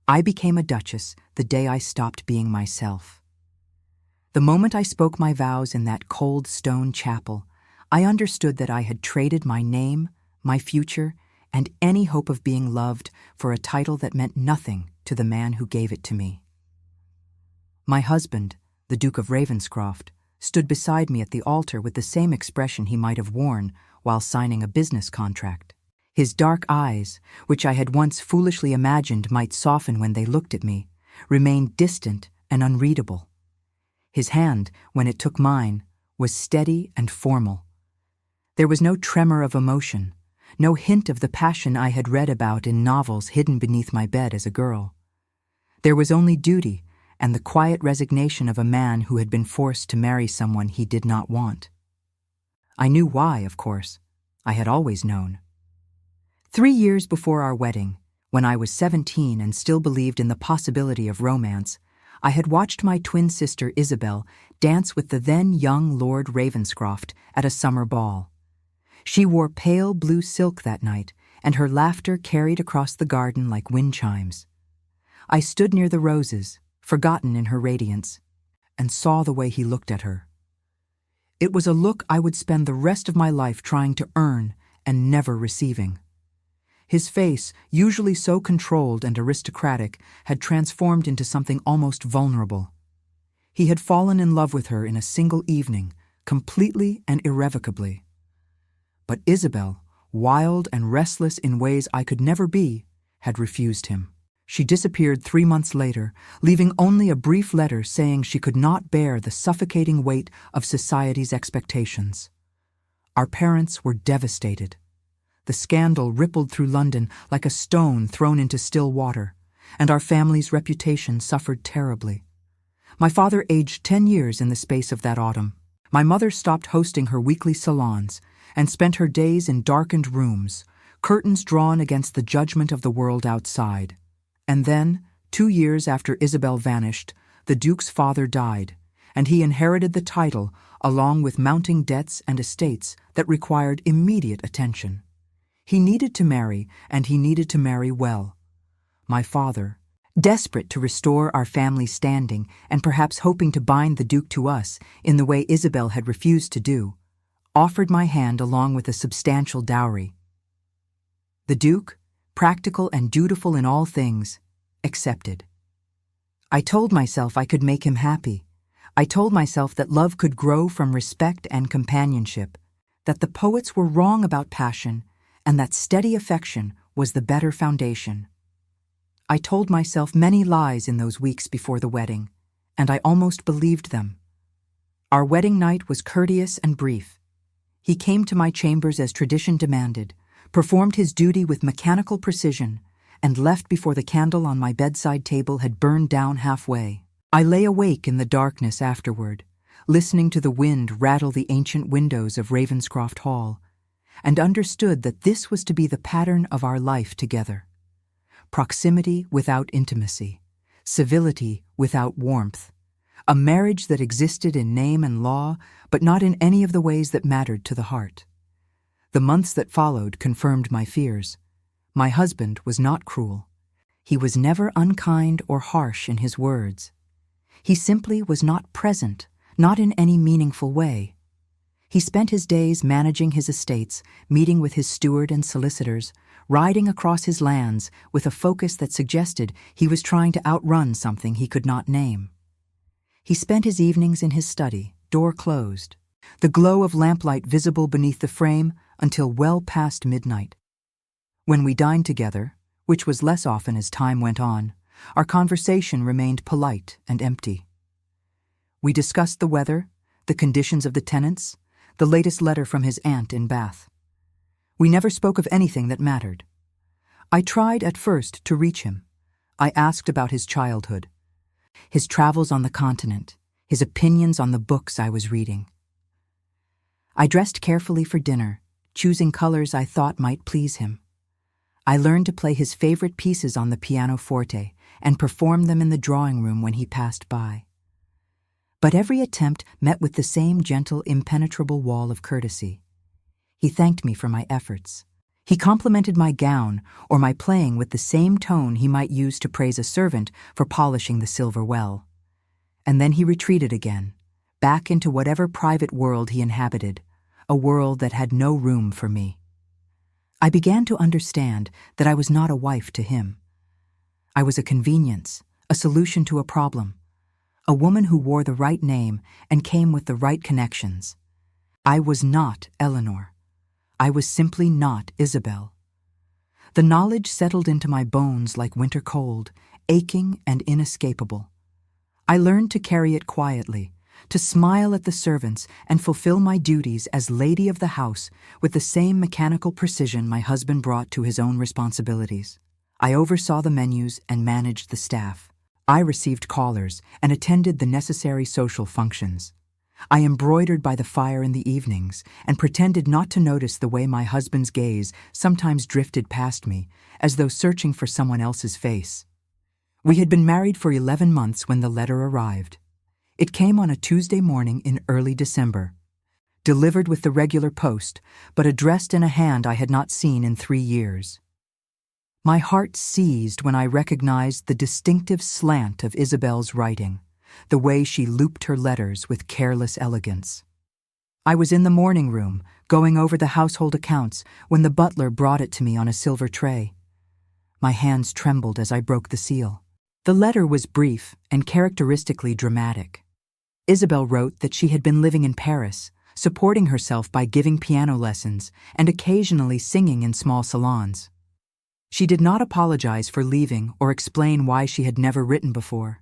I became a duchess the day I stopped being myself. The moment I spoke my vows in that cold stone chapel, I understood that I had traded my name, my future, and any hope of being loved for a title that meant nothing to the man who gave it to me. My husband, the Duke of Ravenscroft, stood beside me at the altar with the same expression he might have worn while signing a business contract. His dark eyes, which I had once foolishly imagined might soften when they looked at me, remained distant and unreadable. His hand, when it took mine, was steady and formal. There was no tremor of emotion, no hint of the passion I had read about in novels hidden beneath my bed as a girl. There was only duty and the quiet resignation of a man who had been forced to marry someone he did not want. I knew why, of course. I had always known. 3 years before our wedding, when I was 17 and still believed in the possibility of romance, I had watched my twin sister Isabelle dance with the then young Lord Ravenscroft at a summer ball. She wore pale blue silk that night, and her laughter carried across the garden like wind chimes. I stood near the roses, forgotten in her radiance, and saw the way he looked at her. It was a look I would spend the rest of my life trying to earn and never receiving. His face, usually so controlled and aristocratic, had transformed into something almost vulnerable. He had fallen in love with her in a single evening, completely and irrevocably. But Isabelle, wild and restless in ways I could never be, had refused him. She disappeared 3 months later, leaving only a brief letter saying she could not bear the suffocating weight of society's expectations. Our parents were devastated. The scandal rippled through London like a stone thrown into still water, and our family's reputation suffered terribly. My father aged 10 years in the space of that autumn. My mother stopped hosting her weekly salons and spent her days in darkened rooms, curtains drawn against the judgment of the world outside. And then, 2 years after Isabelle vanished, the Duke's father died, and he inherited the title along with mounting debts and estates that required immediate attention. He needed to marry, and he needed to marry well. My father, desperate to restore our family standing and perhaps hoping to bind the Duke to us in the way Isabelle had refused to do, offered my hand along with a substantial dowry. The Duke, practical and dutiful in all things, accepted. I told myself I could make him happy. I told myself that love could grow from respect and companionship, that the poets were wrong about passion, and that steady affection was the better foundation. I told myself many lies in those weeks before the wedding, and I almost believed them. Our wedding night was courteous and brief. He came to my chambers as tradition demanded, performed his duty with mechanical precision, and left before the candle on my bedside table had burned down halfway. I lay awake in the darkness afterward, listening to the wind rattle the ancient windows of Ravenscroft Hall, and understood that this was to be the pattern of our life together. Proximity without intimacy, civility without warmth, a marriage that existed in name and law, but not in any of the ways that mattered to the heart. The months that followed confirmed my fears. My husband was not cruel. He was never unkind or harsh in his words. He simply was not present, not in any meaningful way. He spent his days managing his estates, meeting with his steward and solicitors, riding across his lands with a focus that suggested he was trying to outrun something he could not name. He spent his evenings in his study, door closed, the glow of lamplight visible beneath the frame until well past midnight. When we dined together, which was less often as time went on, our conversation remained polite and empty. We discussed the weather, the conditions of the tenants, the latest letter from his aunt in Bath. We never spoke of anything that mattered. I tried at first to reach him. I asked about his childhood, his travels on the continent, his opinions on the books I was reading. I dressed carefully for dinner, choosing colors I thought might please him. I learned to play his favorite pieces on the pianoforte and perform them in the drawing room when he passed by. But every attempt met with the same gentle, impenetrable wall of courtesy. He thanked me for my efforts. He complimented my gown or my playing with the same tone he might use to praise a servant for polishing the silver well. And then he retreated again, back into whatever private world he inhabited, a world that had no room for me. I began to understand that I was not a wife to him. I was a convenience, a solution to a problem, a woman who wore the right name and came with the right connections. I was not Eleanor. I was simply not Isabelle. The knowledge settled into my bones like winter cold, aching and inescapable. I learned to carry it quietly, to smile at the servants and fulfill my duties as lady of the house with the same mechanical precision my husband brought to his own responsibilities. I oversaw the menus and managed the staff. I received callers and attended the necessary social functions. I embroidered by the fire in the evenings and pretended not to notice the way my husband's gaze sometimes drifted past me, as though searching for someone else's face. We had been married for 11 months when the letter arrived. It came on a Tuesday morning in early December, delivered with the regular post, but addressed in a hand I had not seen in 3 years. My heart seized when I recognized the distinctive slant of Isabelle's writing, the way she looped her letters with careless elegance. I was in the morning room, going over the household accounts, when the butler brought it to me on a silver tray. My hands trembled as I broke the seal. The letter was brief and characteristically dramatic. Isabelle wrote that she had been living in Paris, supporting herself by giving piano lessons and occasionally singing in small salons. She did not apologize for leaving or explain why she had never written before.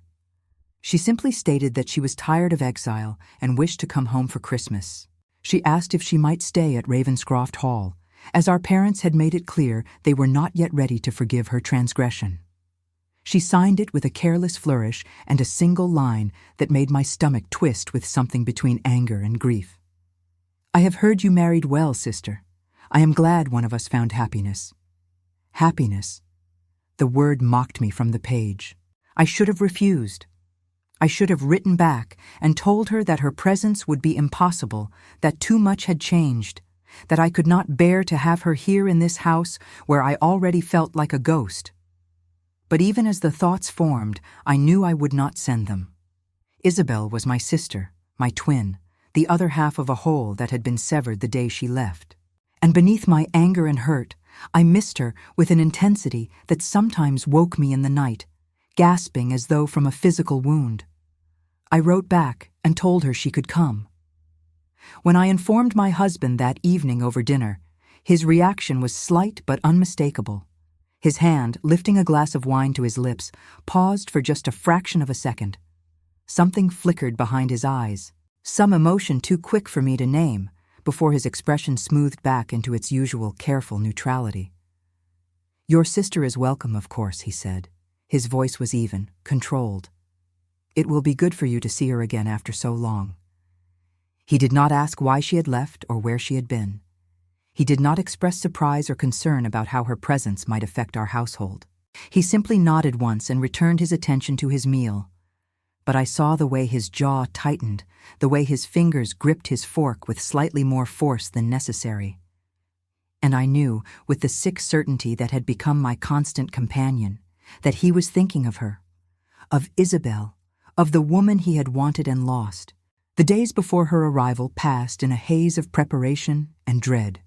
She simply stated that she was tired of exile and wished to come home for Christmas. She asked if she might stay at Ravenscroft Hall, as our parents had made it clear they were not yet ready to forgive her transgression. She signed it with a careless flourish and a single line that made my stomach twist with something between anger and grief. "I have heard you married well, sister. I am glad one of us found happiness." Happiness. The word mocked me from the page. I should have refused. I should have written back and told her that her presence would be impossible, that too much had changed, that I could not bear to have her here in this house where I already felt like a ghost. But even as the thoughts formed, I knew I would not send them. Isabelle was my sister, my twin, the other half of a whole that had been severed the day she left. And beneath my anger and hurt, I missed her with an intensity that sometimes woke me in the night, gasping as though from a physical wound. I wrote back and told her she could come. When I informed my husband that evening over dinner, his reaction was slight but unmistakable. His hand, lifting a glass of wine to his lips, paused for just a fraction of a second. Something flickered behind his eyes, some emotion too quick for me to name, before his expression smoothed back into its usual careful neutrality. "Your sister is welcome, of course," he said. His voice was even, controlled. "It will be good for you to see her again after so long." He did not ask why she had left or where she had been. He did not express surprise or concern about how her presence might affect our household. He simply nodded once and returned his attention to his meal. But I saw the way his jaw tightened, the way his fingers gripped his fork with slightly more force than necessary. And I knew, with the sick certainty that had become my constant companion, that he was thinking of her, of Isabelle, of the woman he had wanted and lost. The days before her arrival passed in a haze of preparation and dread.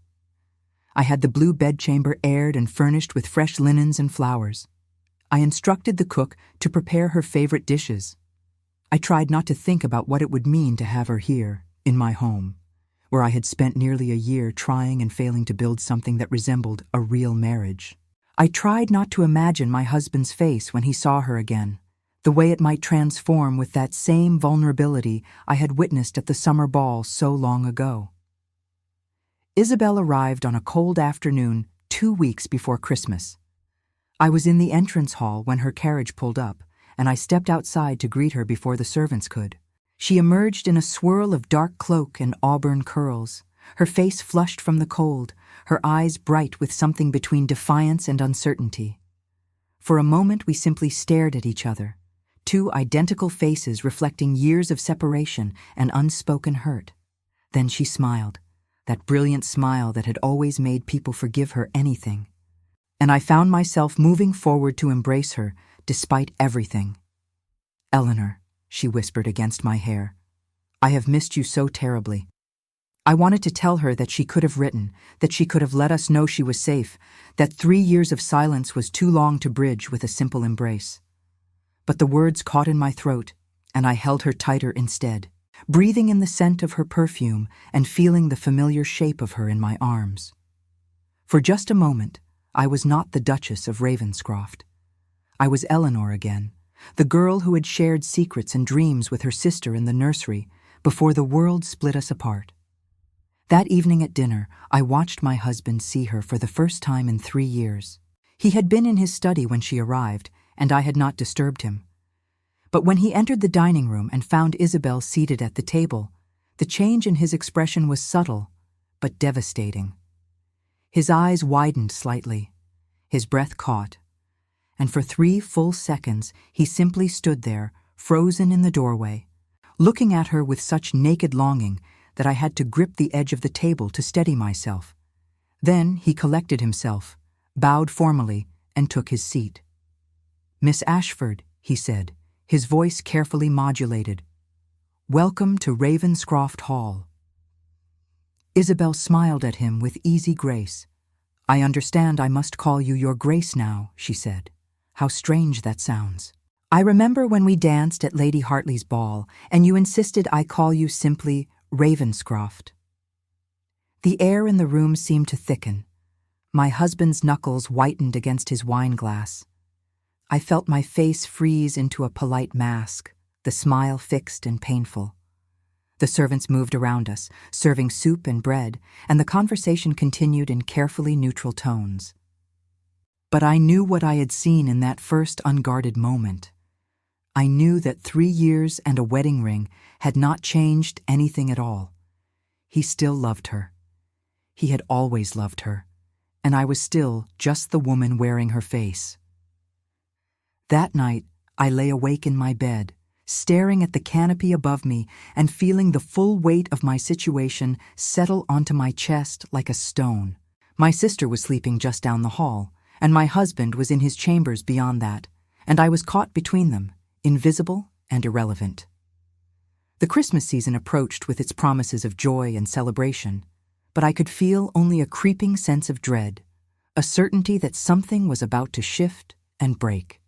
I had the blue bedchamber aired and furnished with fresh linens and flowers. I instructed the cook to prepare her favorite dishes. I tried not to think about what it would mean to have her here, in my home, where I had spent nearly a year trying and failing to build something that resembled a real marriage. I tried not to imagine my husband's face when he saw her again, the way it might transform with that same vulnerability I had witnessed at the summer ball so long ago. Isabelle arrived on a cold afternoon 2 weeks before Christmas. I was in the entrance hall when her carriage pulled up, and I stepped outside to greet her before the servants could. She emerged in a swirl of dark cloak and auburn curls, her face flushed from the cold, her eyes bright with something between defiance and uncertainty. For a moment we simply stared at each other, two identical faces reflecting years of separation and unspoken hurt. Then she smiled, that brilliant smile that had always made people forgive her anything. And I found myself moving forward to embrace her, despite everything. "Eleanor," she whispered against my hair, "I have missed you so terribly." I wanted to tell her that she could have written, that she could have let us know she was safe, that 3 years of silence was too long to bridge with a simple embrace. But the words caught in my throat, and I held her tighter instead, breathing in the scent of her perfume and feeling the familiar shape of her in my arms. For just a moment, I was not the Duchess of Ravenscroft. I was Eleanor again, the girl who had shared secrets and dreams with her sister in the nursery before the world split us apart. That evening at dinner, I watched my husband see her for the first time in 3 years. He had been in his study when she arrived, and I had not disturbed him. But when he entered the dining room and found Isabelle seated at the table, the change in his expression was subtle, but devastating. His eyes widened slightly, his breath caught, and for 3 full seconds he simply stood there, frozen in the doorway, looking at her with such naked longing that I had to grip the edge of the table to steady myself. Then he collected himself, bowed formally, and took his seat. "Miss Ashford," he said, his voice carefully modulated, "welcome to Ravenscroft Hall." Isabelle smiled at him with easy grace. "I understand I must call you Your Grace now," she said. "How strange that sounds. I remember when we danced at Lady Hartley's ball, and you insisted I call you simply Ravenscroft." The air in the room seemed to thicken. My husband's knuckles whitened against his wine-glass. I felt my face freeze into a polite mask, the smile fixed and painful. The servants moved around us, serving soup and bread, and the conversation continued in carefully neutral tones. But I knew what I had seen in that first unguarded moment. I knew that 3 years and a wedding ring had not changed anything at all. He still loved her. He had always loved her, and I was still just the woman wearing her face. That night, I lay awake in my bed, staring at the canopy above me and feeling the full weight of my situation settle onto my chest like a stone. My sister was sleeping just down the hall, and my husband was in his chambers beyond that, and I was caught between them, invisible and irrelevant. The Christmas season approached with its promises of joy and celebration, but I could feel only a creeping sense of dread, a certainty that something was about to shift and break.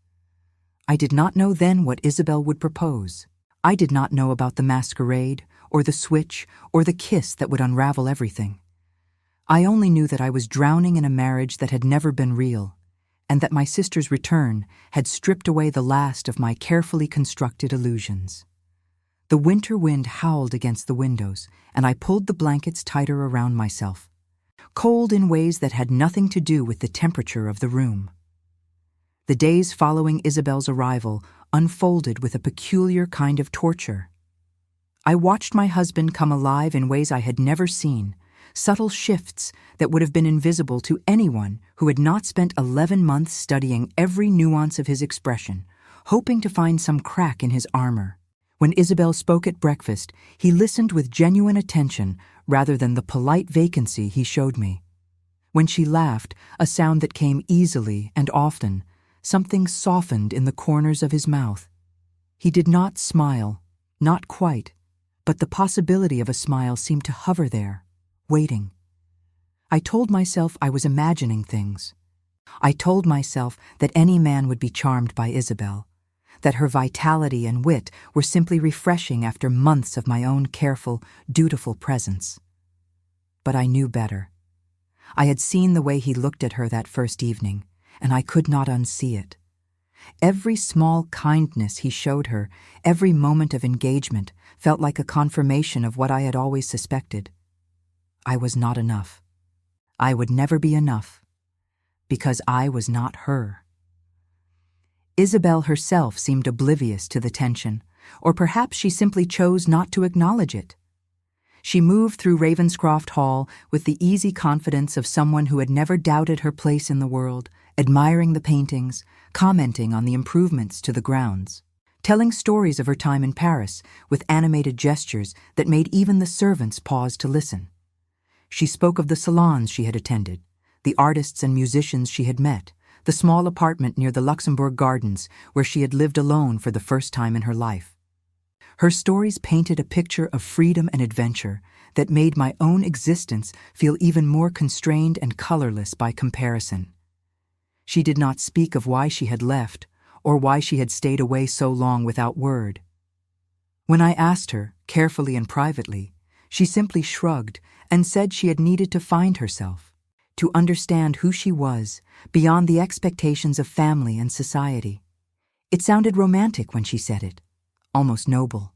I did not know then what Isabelle would propose. I did not know about the masquerade, or the switch, or the kiss that would unravel everything. I only knew that I was drowning in a marriage that had never been real, and that my sister's return had stripped away the last of my carefully constructed illusions. The winter wind howled against the windows, and I pulled the blankets tighter around myself, cold in ways that had nothing to do with the temperature of the room. The days following Isabelle's arrival unfolded with a peculiar kind of torture. I watched my husband come alive in ways I had never seen, subtle shifts that would have been invisible to anyone who had not spent 11 months studying every nuance of his expression, hoping to find some crack in his armor. When Isabelle spoke at breakfast, he listened with genuine attention rather than the polite vacancy he showed me. When she laughed, a sound that came easily and often, something softened in the corners of his mouth. He did not smile, not quite, but the possibility of a smile seemed to hover there, waiting. I told myself I was imagining things. I told myself that any man would be charmed by Isabelle, that her vitality and wit were simply refreshing after months of my own careful, dutiful presence. But I knew better. I had seen the way he looked at her that first evening, and I could not unsee it. Every small kindness he showed her, every moment of engagement, felt like a confirmation of what I had always suspected. I was not enough. I would never be enough, because I was not her. Isabelle herself seemed oblivious to the tension, or perhaps she simply chose not to acknowledge it. She moved through Ravenscroft Hall with the easy confidence of someone who had never doubted her place in the world, admiring the paintings, commenting on the improvements to the grounds, telling stories of her time in Paris with animated gestures that made even the servants pause to listen. She spoke of the salons she had attended, the artists and musicians she had met, the small apartment near the Luxembourg Gardens where she had lived alone for the first time in her life. Her stories painted a picture of freedom and adventure that made my own existence feel even more constrained and colorless by comparison. She did not speak of why she had left or why she had stayed away so long without word. When I asked her, carefully and privately, she simply shrugged and said she had needed to find herself, to understand who she was beyond the expectations of family and society. It sounded romantic when she said it, almost noble.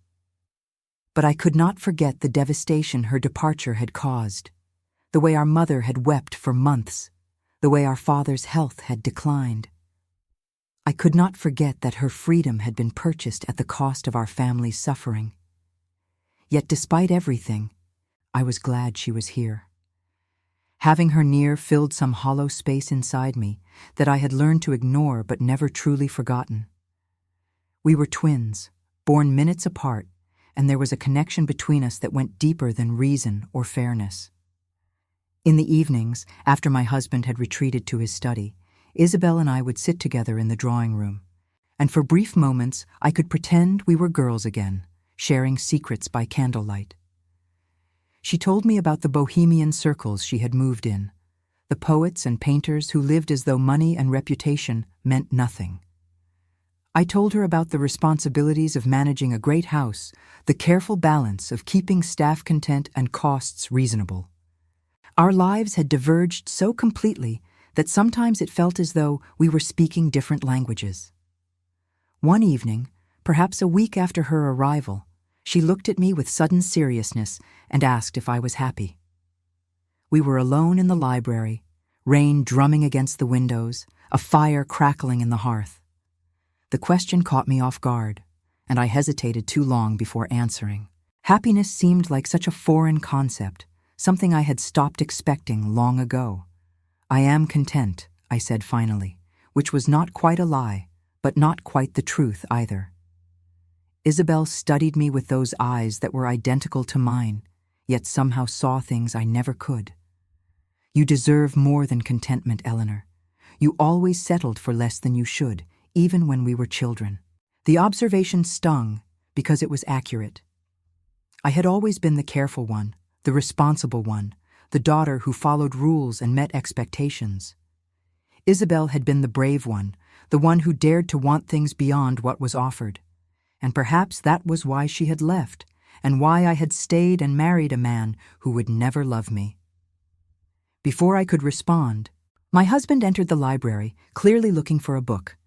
But I could not forget the devastation her departure had caused, the way our mother had wept for months, the way our father's health had declined. I could not forget that her freedom had been purchased at the cost of our family's suffering. Yet despite everything, I was glad she was here. Having her near filled some hollow space inside me that I had learned to ignore but never truly forgotten. We were twins, born minutes apart, and there was a connection between us that went deeper than reason or fairness. In the evenings, after my husband had retreated to his study, Isabelle and I would sit together in the drawing room, and for brief moments I could pretend we were girls again, sharing secrets by candlelight. She told me about the bohemian circles she had moved in, the poets and painters who lived as though money and reputation meant nothing. I told her about the responsibilities of managing a great house, the careful balance of keeping staff content and costs reasonable. Our lives had diverged so completely that sometimes it felt as though we were speaking different languages. One evening, perhaps a week after her arrival, she looked at me with sudden seriousness and asked if I was happy. We were alone in the library, rain drumming against the windows, a fire crackling in the hearth. The question caught me off guard, and I hesitated too long before answering. Happiness seemed like such a foreign concept, something I had stopped expecting long ago. "I am content," I said finally, which was not quite a lie, but not quite the truth either. Isabelle studied me with those eyes that were identical to mine, yet somehow saw things I never could. "You deserve more than contentment, Eleanor. You always settled for less than you should, even when we were children." The observation stung because it was accurate. I had always been the careful one, the responsible one, the daughter who followed rules and met expectations. Isabelle had been the brave one, the one who dared to want things beyond what was offered. And perhaps that was why she had left, and why I had stayed and married a man who would never love me. Before I could respond, my husband entered the library, clearly looking for a book.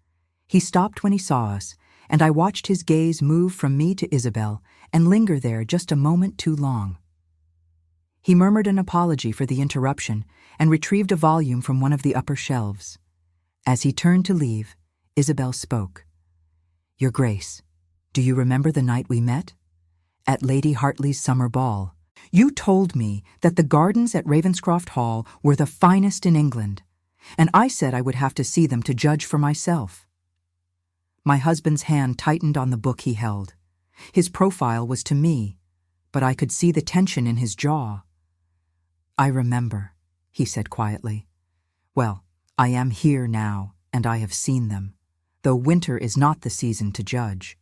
He stopped when he saw us, and I watched his gaze move from me to Isabelle and linger there just a moment too long. He murmured an apology for the interruption and retrieved a volume from one of the upper shelves. As he turned to leave, Isabelle spoke. "Your Grace, do you remember the night we met? At Lady Hartley's summer ball. You told me that the gardens at Ravenscroft Hall were the finest in England, and I said I would have to see them to judge for myself." My husband's hand tightened on the book he held. His profile was to me, but I could see the tension in his jaw. "I remember," he said quietly. "Well, I am here now, and I have seen them, though winter is not the season to judge.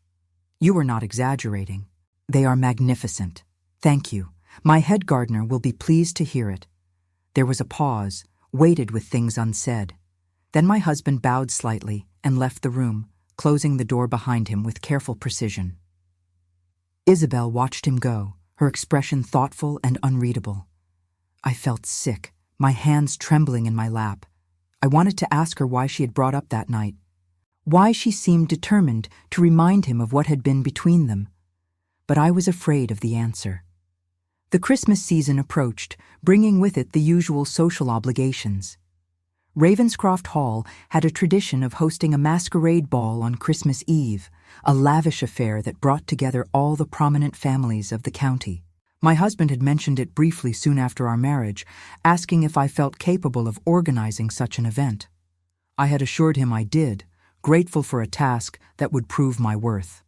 You are not exaggerating. They are magnificent. Thank you. My head gardener will be pleased to hear it." There was a pause, weighted with things unsaid. Then my husband bowed slightly and left the room, closing the door behind him with careful precision. Isabelle watched him go, her expression thoughtful and unreadable. I felt sick, my hands trembling in my lap. I wanted to ask her why she had brought up that night, why she seemed determined to remind him of what had been between them. But I was afraid of the answer. The Christmas season approached, bringing with it the usual social obligations. Ravenscroft Hall had a tradition of hosting a masquerade ball on Christmas Eve, a lavish affair that brought together all the prominent families of the county. My husband had mentioned it briefly soon after our marriage, asking if I felt capable of organizing such an event. I had assured him I did, grateful for a task that would prove my worth.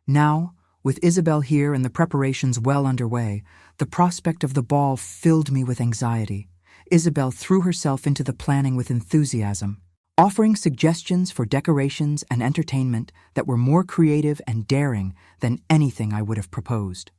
Now, With Isabelle here and the preparations well underway, the prospect of the ball filled me with anxiety. Isabelle threw herself into the planning with enthusiasm, offering suggestions for decorations and entertainment that were more creative and daring than anything I would have proposed.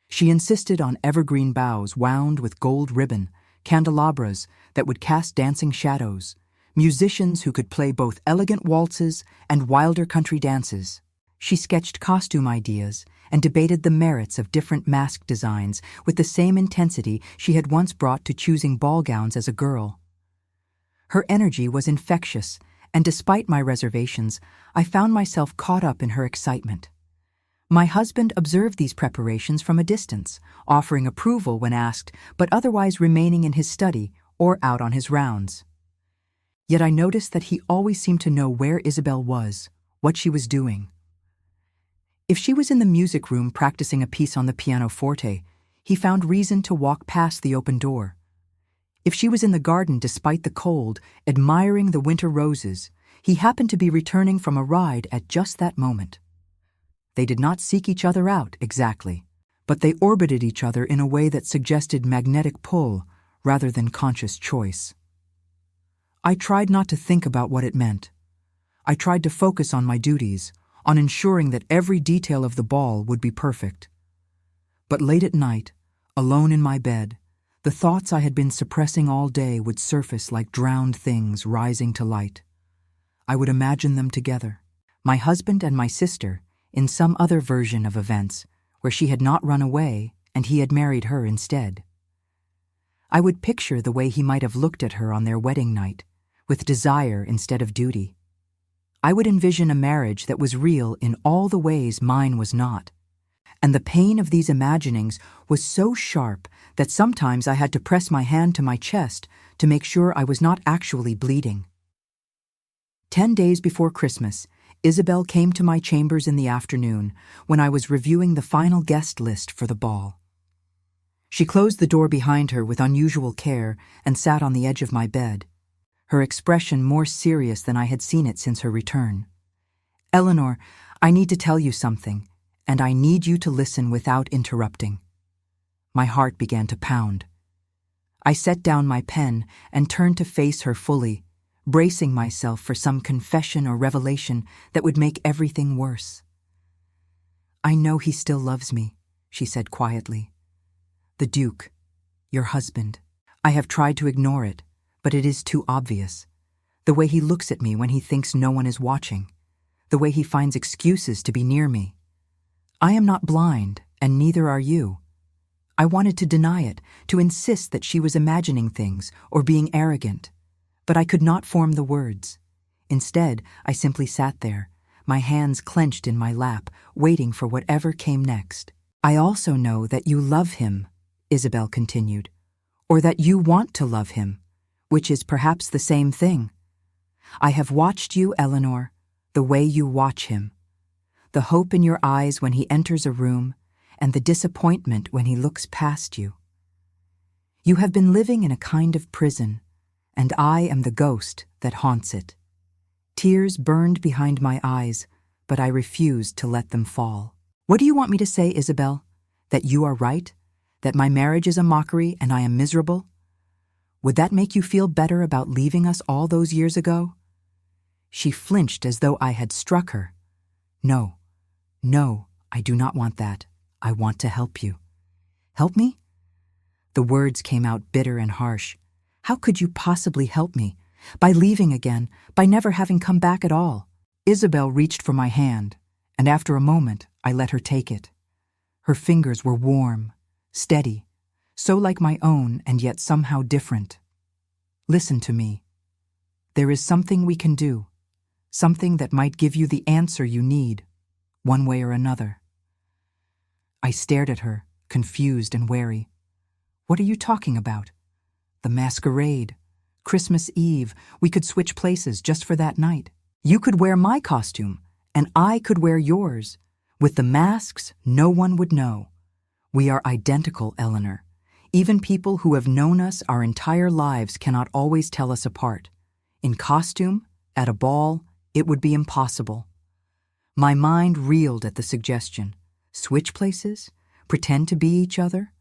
She insisted on evergreen boughs wound with gold ribbon, candelabras that would cast dancing shadows, musicians who could play both elegant waltzes and wilder country dances. She sketched costume ideas and debated the merits of different mask designs with the same intensity she had once brought to choosing ball gowns as a girl. Her energy was infectious, and despite my reservations, I found myself caught up in her excitement. My husband observed these preparations from a distance, offering approval when asked, but otherwise remaining in his study or out on his rounds. Yet I noticed that he always seemed to know where Isabelle was, what she was doing. If she was in the music room practicing a piece on the pianoforte, he found reason to walk past the open door. If she was in the garden despite the cold, admiring the winter roses, he happened to be returning from a ride at just that moment. They did not seek each other out exactly, but they orbited each other in a way that suggested magnetic pull rather than conscious choice. I tried not to think about what it meant. I tried to focus on my duties, on ensuring that every detail of the ball would be perfect. But late at night, alone in my bed, the thoughts I had been suppressing all day would surface like drowned things rising to light. I would imagine them together, my husband and my sister, in some other version of events where she had not run away and he had married her instead. I would picture the way he might have looked at her on their wedding night, with desire instead of duty. I would envision a marriage that was real in all the ways mine was not. And the pain of these imaginings was so sharp that sometimes I had to press my hand to my chest to make sure I was not actually bleeding. 10 days before Christmas, Isabelle came to my chambers in the afternoon when I was reviewing the final guest list for the ball. She closed the door behind her with unusual care and sat on the edge of my bed, her expression more serious than I had seen it since her return. "Eleanor, I need to tell you something, and I need you to listen without interrupting." My heart began to pound. I set down my pen and turned to face her fully, bracing myself for some confession or revelation that would make everything worse. "I know he still loves me," she said quietly. "The Duke, your husband. I have tried to ignore it, but it is too obvious. The way he looks at me when he thinks no one is watching. The way he finds excuses to be near me. I am not blind, and neither are you. I wanted to deny it, to insist that she was imagining things or being arrogant, but I could not form the words. Instead, I simply sat there, my hands clenched in my lap, waiting for whatever came next. "I also know that you love him," Isabelle continued, "or that you want to love him, which is perhaps the same thing. I have watched you, Eleanor, the way you watch him. The hope in your eyes when he enters a room, and the disappointment when he looks past you. You have been living in a kind of prison, and I am the ghost that haunts it." Tears burned behind my eyes, but I refused to let them fall. "What do you want me to say, Isabelle? That you are right? That my marriage is a mockery and I am miserable? Would that make you feel better about leaving us all those years ago?" She flinched as though I had struck her. No, I do not want that. I want to help you." "Help me?" The words came out bitter and harsh. "How could you possibly help me? By leaving again, by never having come back at all." Isabelle reached for my hand, and after a moment I let her take it. Her fingers were warm, steady, so like my own and yet somehow different. "Listen to me. There is something we can do, something that might give you the answer you need, one way or another." I stared at her, confused and wary. "What are you talking about?" "The masquerade. Christmas Eve, we could switch places just for that night. You could wear my costume, and I could wear yours. With the masks, no one would know. We are identical, Eleanor. Even people who have known us our entire lives cannot always tell us apart. In costume, at a ball, it would be impossible." My mind reeled at the suggestion. Switch places? Pretend to be each other?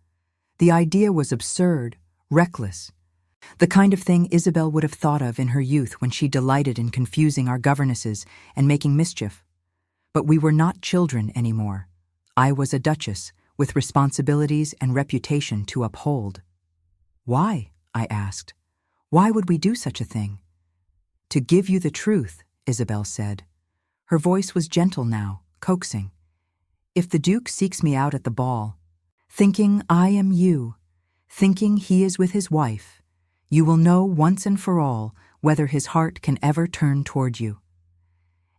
The idea was absurd, reckless, the kind of thing Isabelle would have thought of in her youth when she delighted in confusing our governesses and making mischief. But we were not children anymore. I was a duchess, with responsibilities and reputation to uphold. Why? I asked. Why would we do such a thing? To give you the truth, Isabelle said. Her voice was gentle now, coaxing. If the Duke seeks me out at the ball, thinking I am you, thinking he is with his wife, you will know once and for all whether his heart can ever turn toward you.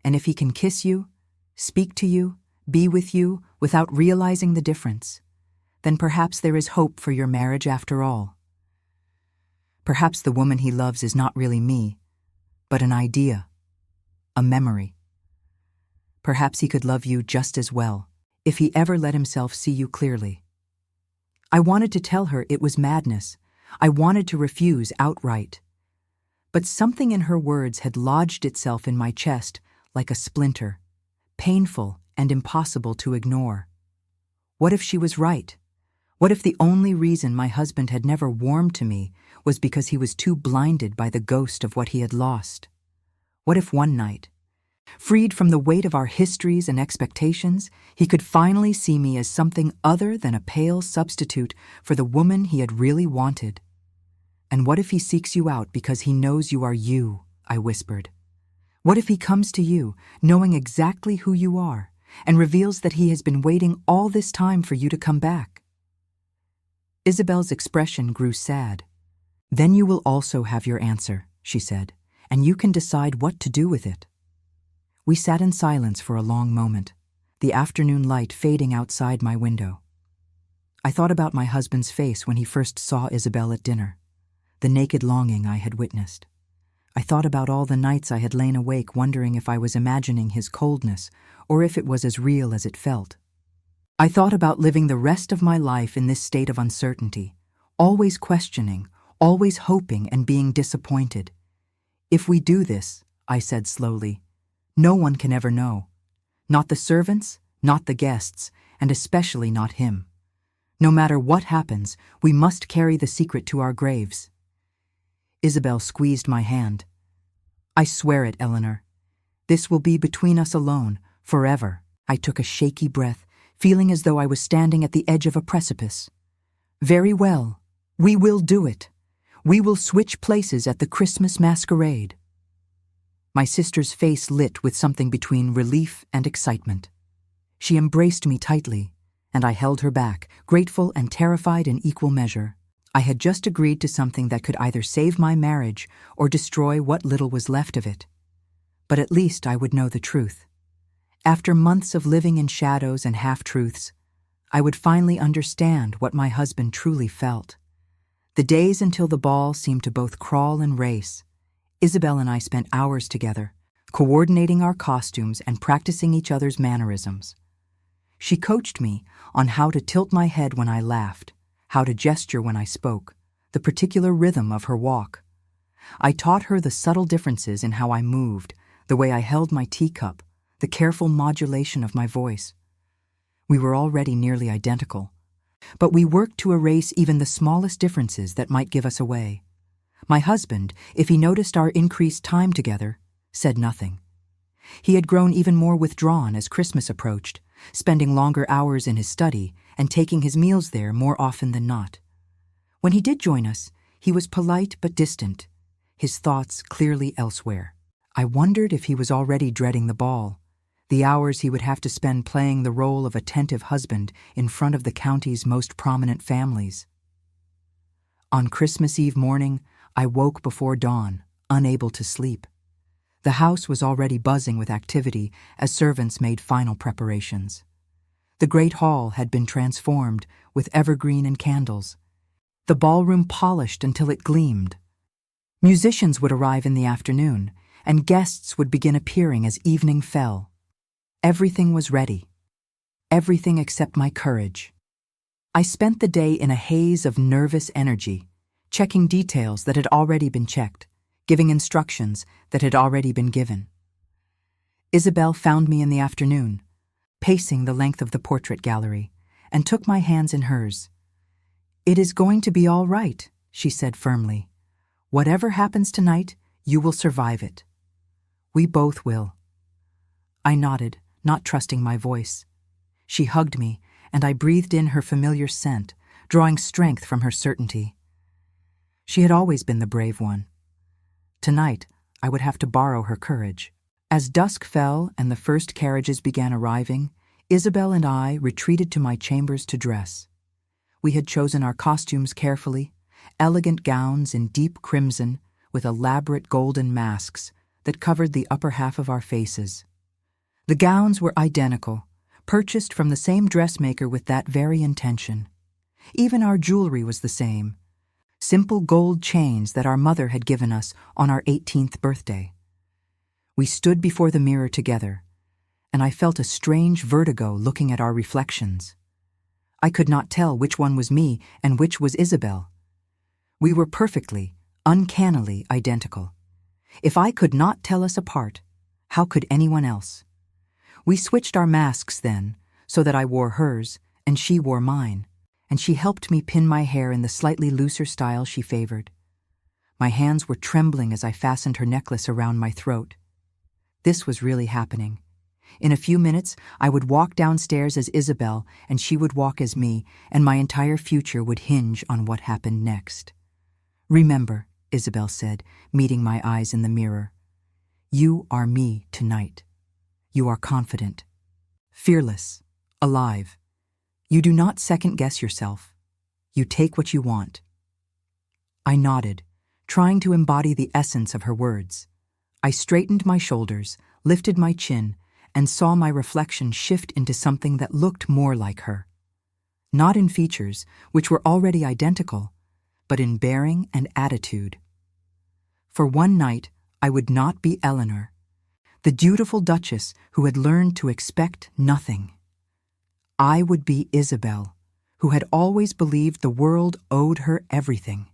And if he can kiss you, speak to you, be with you without realizing the difference, then perhaps there is hope for your marriage after all. Perhaps the woman he loves is not really me, but an idea, a memory. Perhaps he could love you just as well, if he ever let himself see you clearly. I wanted to tell her it was madness. I wanted to refuse outright. But something in her words had lodged itself in my chest like a splinter, painful and impossible to ignore. What if she was right? What if the only reason my husband had never warmed to me was because he was too blinded by the ghost of what he had lost? What if one night, freed from the weight of our histories and expectations, he could finally see me as something other than a pale substitute for the woman he had really wanted? And what if he seeks you out because he knows you are you? I whispered. What if he comes to you, knowing exactly who you are, and reveals that he has been waiting all this time for you to come back? Isabelle's expression grew sad. Then you will also have your answer, she said, and you can decide what to do with it. We sat in silence for a long moment, the afternoon light fading outside my window. I thought about my husband's face when he first saw Isabelle at dinner, the naked longing I had witnessed. I thought about all the nights I had lain awake wondering if I was imagining his coldness or if it was as real as it felt. I thought about living the rest of my life in this state of uncertainty, always questioning, always hoping and being disappointed. If we do this, I said slowly, no one can ever know. Not the servants, not the guests, and especially not him. No matter what happens, we must carry the secret to our graves. Isabelle squeezed my hand. I swear it, Eleanor. This will be between us alone, forever. I took a shaky breath, feeling as though I was standing at the edge of a precipice. Very well. We will do it. We will switch places at the Christmas masquerade. My sister's face lit with something between relief and excitement. She embraced me tightly, and I held her back, grateful and terrified in equal measure. I had just agreed to something that could either save my marriage or destroy what little was left of it. But at least I would know the truth. After months of living in shadows and half-truths, I would finally understand what my husband truly felt. The days until the ball seemed to both crawl and race. Isabelle and I spent hours together, coordinating our costumes and practicing each other's mannerisms. She coached me on how to tilt my head when I laughed, how to gesture when I spoke, the particular rhythm of her walk. I taught her the subtle differences in how I moved, the way I held my teacup, the careful modulation of my voice. We were already nearly identical, but we worked to erase even the smallest differences that might give us away. My husband, if he noticed our increased time together, said nothing. He had grown even more withdrawn as Christmas approached, spending longer hours in his study and taking his meals there more often than not. When he did join us, he was polite but distant, his thoughts clearly elsewhere. I wondered if he was already dreading the ball, the hours he would have to spend playing the role of attentive husband in front of the county's most prominent families. On Christmas Eve morning, I woke before dawn, unable to sleep. The house was already buzzing with activity as servants made final preparations. The great hall had been transformed with evergreen and candles, the ballroom polished until it gleamed. Musicians would arrive in the afternoon, and guests would begin appearing as evening fell. Everything was ready. Everything except my courage. I spent the day in a haze of nervous energy, checking details that had already been checked, giving instructions that had already been given. Isabelle found me in the afternoon, pacing the length of the portrait gallery, and took my hands in hers. "It is going to be all right," she said firmly. "Whatever happens tonight, you will survive it. We both will." I nodded, not trusting my voice. She hugged me, and I breathed in her familiar scent, drawing strength from her certainty. She had always been the brave one. Tonight, I would have to borrow her courage. As dusk fell and the first carriages began arriving, Isabelle and I retreated to my chambers to dress. We had chosen our costumes carefully, elegant gowns in deep crimson with elaborate golden masks that covered the upper half of our faces. The gowns were identical, purchased from the same dressmaker with that very intention. Even our jewelry was the same, simple gold chains that our mother had given us on our 18th birthday. We stood before the mirror together, and I felt a strange vertigo looking at our reflections. I could not tell which one was me and which was Isabelle. We were perfectly, uncannily identical. If I could not tell us apart, how could anyone else? We switched our masks then, so that I wore hers and she wore mine, and she helped me pin my hair in the slightly looser style she favored. My hands were trembling as I fastened her necklace around my throat. This was really happening. In a few minutes, I would walk downstairs as Isabelle, and she would walk as me, and my entire future would hinge on what happened next. "Remember," Isabelle said, meeting my eyes in the mirror, "you are me tonight. You are confident, fearless, alive. You do not second-guess yourself. You take what you want." I nodded, trying to embody the essence of her words. I straightened my shoulders, lifted my chin, and saw my reflection shift into something that looked more like her. Not in features, which were already identical, but in bearing and attitude. For one night, I would not be Eleanor, the dutiful duchess who had learned to expect nothing. I would be Isabelle, who had always believed the world owed her everything.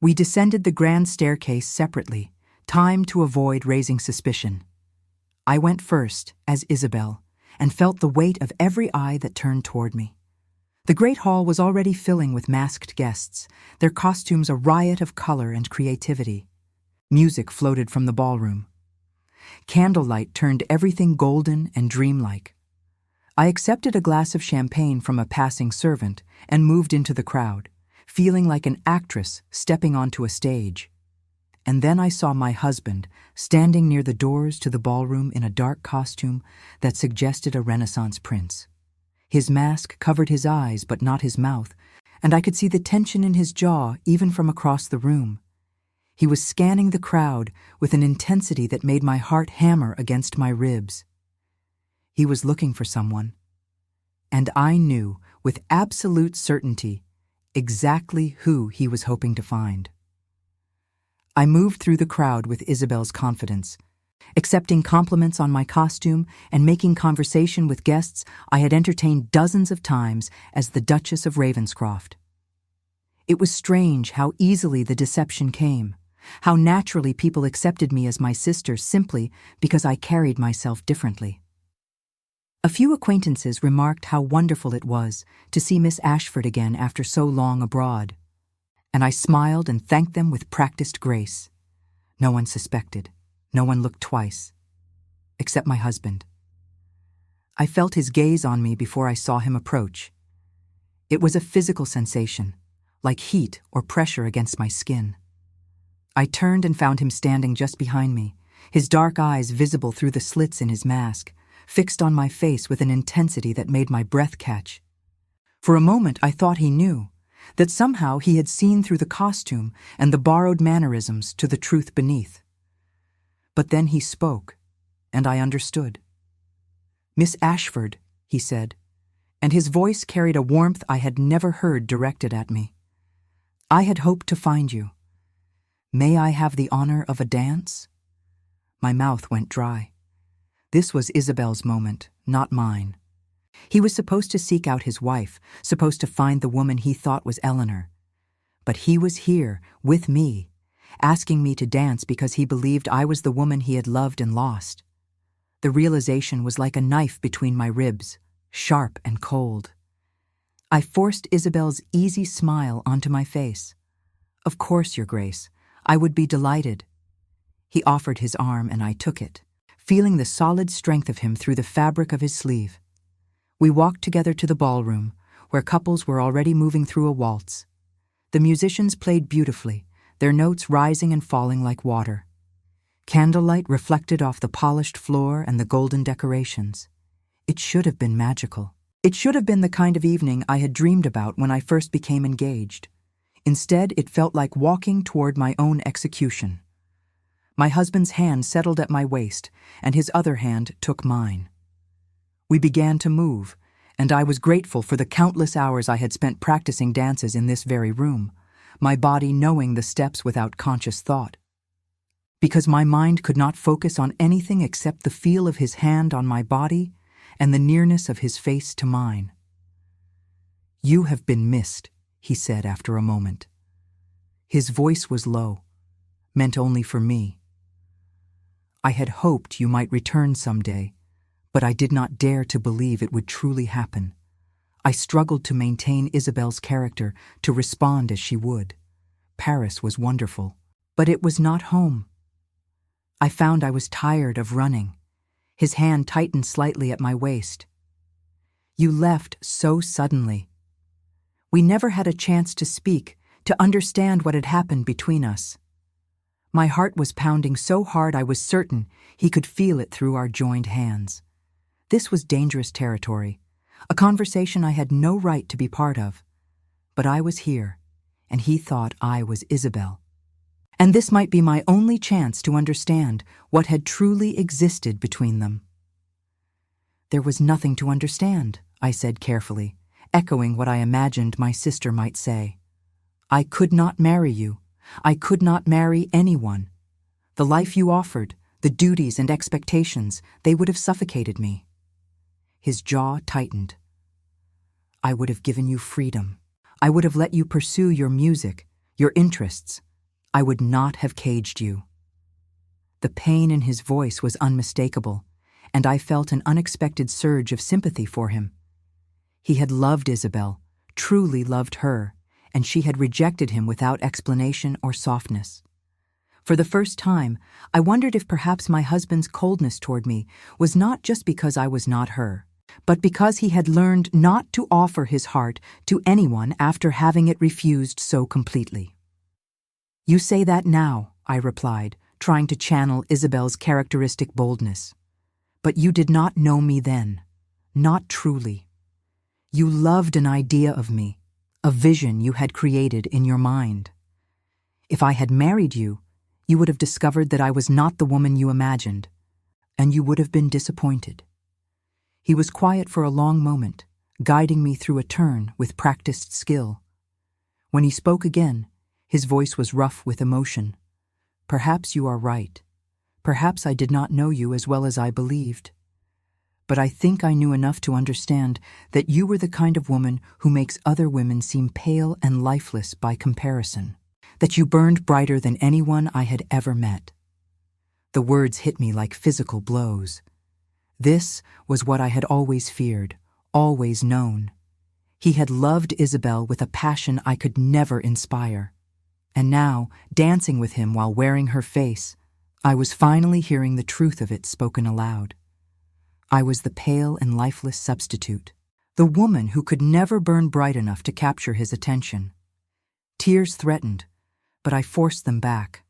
We descended the grand staircase separately, timed to avoid raising suspicion. I went first, as Isabelle, and felt the weight of every eye that turned toward me. The great hall was already filling with masked guests, their costumes a riot of color and creativity. Music floated from the ballroom. Candlelight turned everything golden and dreamlike. I accepted a glass of champagne from a passing servant and moved into the crowd, feeling like an actress stepping onto a stage. And then I saw my husband standing near the doors to the ballroom in a dark costume that suggested a Renaissance prince. His mask covered his eyes but not his mouth, and I could see the tension in his jaw even from across the room. He was scanning the crowd with an intensity that made my heart hammer against my ribs. He was looking for someone, and I knew with absolute certainty exactly who he was hoping to find. I moved through the crowd with Isabelle's confidence, accepting compliments on my costume and making conversation with guests I had entertained dozens of times as the Duchess of Ravenscroft. It was strange how easily the deception came, how naturally people accepted me as my sister simply because I carried myself differently. A few acquaintances remarked how wonderful it was to see Miss Ashford again after so long abroad, and I smiled and thanked them with practiced grace. No one suspected. No one looked twice. Except my husband. I felt his gaze on me before I saw him approach. It was a physical sensation, like heat or pressure against my skin. I turned and found him standing just behind me, his dark eyes visible through the slits in his mask, fixed on my face with an intensity that made my breath catch. For a moment I thought he knew, that somehow he had seen through the costume and the borrowed mannerisms to the truth beneath. But then he spoke, and I understood. "Miss Ashford," he said, and his voice carried a warmth I had never heard directed at me. "I had hoped to find you. May I have the honor of a dance?" My mouth went dry. This was Isabelle's moment, not mine. He was supposed to seek out his wife, supposed to find the woman he thought was Eleanor. But he was here, with me, asking me to dance because he believed I was the woman he had loved and lost. The realization was like a knife between my ribs, sharp and cold. I forced Isabelle's easy smile onto my face. "Of course, Your Grace. I would be delighted." He offered his arm and I took it, feeling the solid strength of him through the fabric of his sleeve. We walked together to the ballroom, where couples were already moving through a waltz. The musicians played beautifully, their notes rising and falling like water. Candlelight reflected off the polished floor and the golden decorations. It should have been magical. It should have been the kind of evening I had dreamed about when I first became engaged. Instead, it felt like walking toward my own execution. My husband's hand settled at my waist, and his other hand took mine. We began to move, and I was grateful for the countless hours I had spent practicing dances in this very room, my body knowing the steps without conscious thought. Because my mind could not focus on anything except the feel of his hand on my body and the nearness of his face to mine. "You have been missed," he said after a moment. His voice was low, meant only for me. "I had hoped you might return someday, but I did not dare to believe it would truly happen. I struggled to maintain Isabelle's character, to respond as she would. Paris was wonderful, but it was not home. I found I was tired of running. His hand tightened slightly at my waist. "You left so suddenly. We never had a chance to speak, to understand what had happened between us." My heart was pounding so hard I was certain he could feel it through our joined hands. This was dangerous territory, a conversation I had no right to be part of. But I was here, and he thought I was Isabelle. And this might be my only chance to understand what had truly existed between them. "There was nothing to understand," I said carefully, echoing what I imagined my sister might say. "I could not marry you. I could not marry anyone. The life you offered, the duties and expectations, they would have suffocated me." His jaw tightened. "I would have given you freedom. I would have let you pursue your music, your interests. I would not have caged you." The pain in his voice was unmistakable, and I felt an unexpected surge of sympathy for him. He had loved Isabelle, truly loved her, and she had rejected him without explanation or softness. For the first time, I wondered if perhaps my husband's coldness toward me was not just because I was not her, but because he had learned not to offer his heart to anyone after having it refused so completely. "You say that now," I replied, trying to channel Isabelle's characteristic boldness. "But you did not know me then, not truly. You loved an idea of me, a vision you had created in your mind. If I had married you, you would have discovered that I was not the woman you imagined, and you would have been disappointed." He was quiet for a long moment, guiding me through a turn with practiced skill. When he spoke again, his voice was rough with emotion. "Perhaps you are right. Perhaps I did not know you as well as I believed. But I think I knew enough to understand that you were the kind of woman who makes other women seem pale and lifeless by comparison, that you burned brighter than anyone I had ever met." The words hit me like physical blows. This was what I had always feared, always known. He had loved Isabelle with a passion I could never inspire. And now, dancing with him while wearing her face, I was finally hearing the truth of it spoken aloud. I was the pale and lifeless substitute, the woman who could never burn bright enough to capture his attention. Tears threatened, but I forced them back.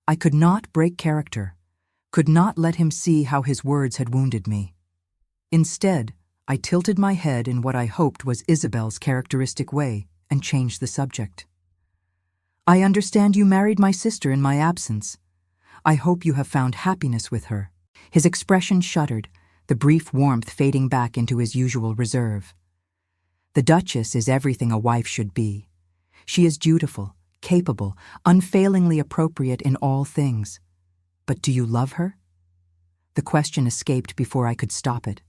I could not break character, could not let him see how his words had wounded me. Instead, I tilted my head in what I hoped was Isabelle's characteristic way and changed the subject. "I understand you married my sister in my absence. I hope you have found happiness with her." His expression shuddered, the brief warmth fading back into his usual reserve. "The Duchess is everything a wife should be. She is dutiful, capable, unfailingly appropriate in all things. But do you love her?" The question escaped before I could stop it,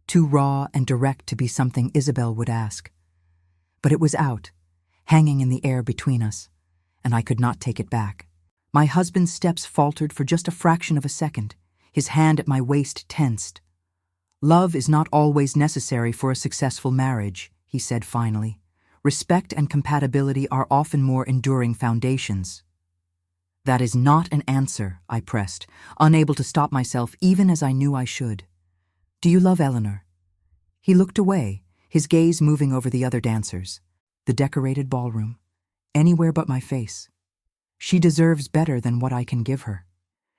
too raw and direct to be something Isabelle would ask. But it was out, hanging in the air between us, and I could not take it back. My husband's steps faltered for just a fraction of a second, his hand at my waist tensed. "Love is not always necessary for a successful marriage," he said finally. "Respect and compatibility are often more enduring foundations." "That is not an answer," I pressed, unable to stop myself even as I knew I should. "Do you love Eleanor?" He looked away, his gaze moving over the other dancers, the decorated ballroom, anywhere but my face. "She deserves better than what I can give her.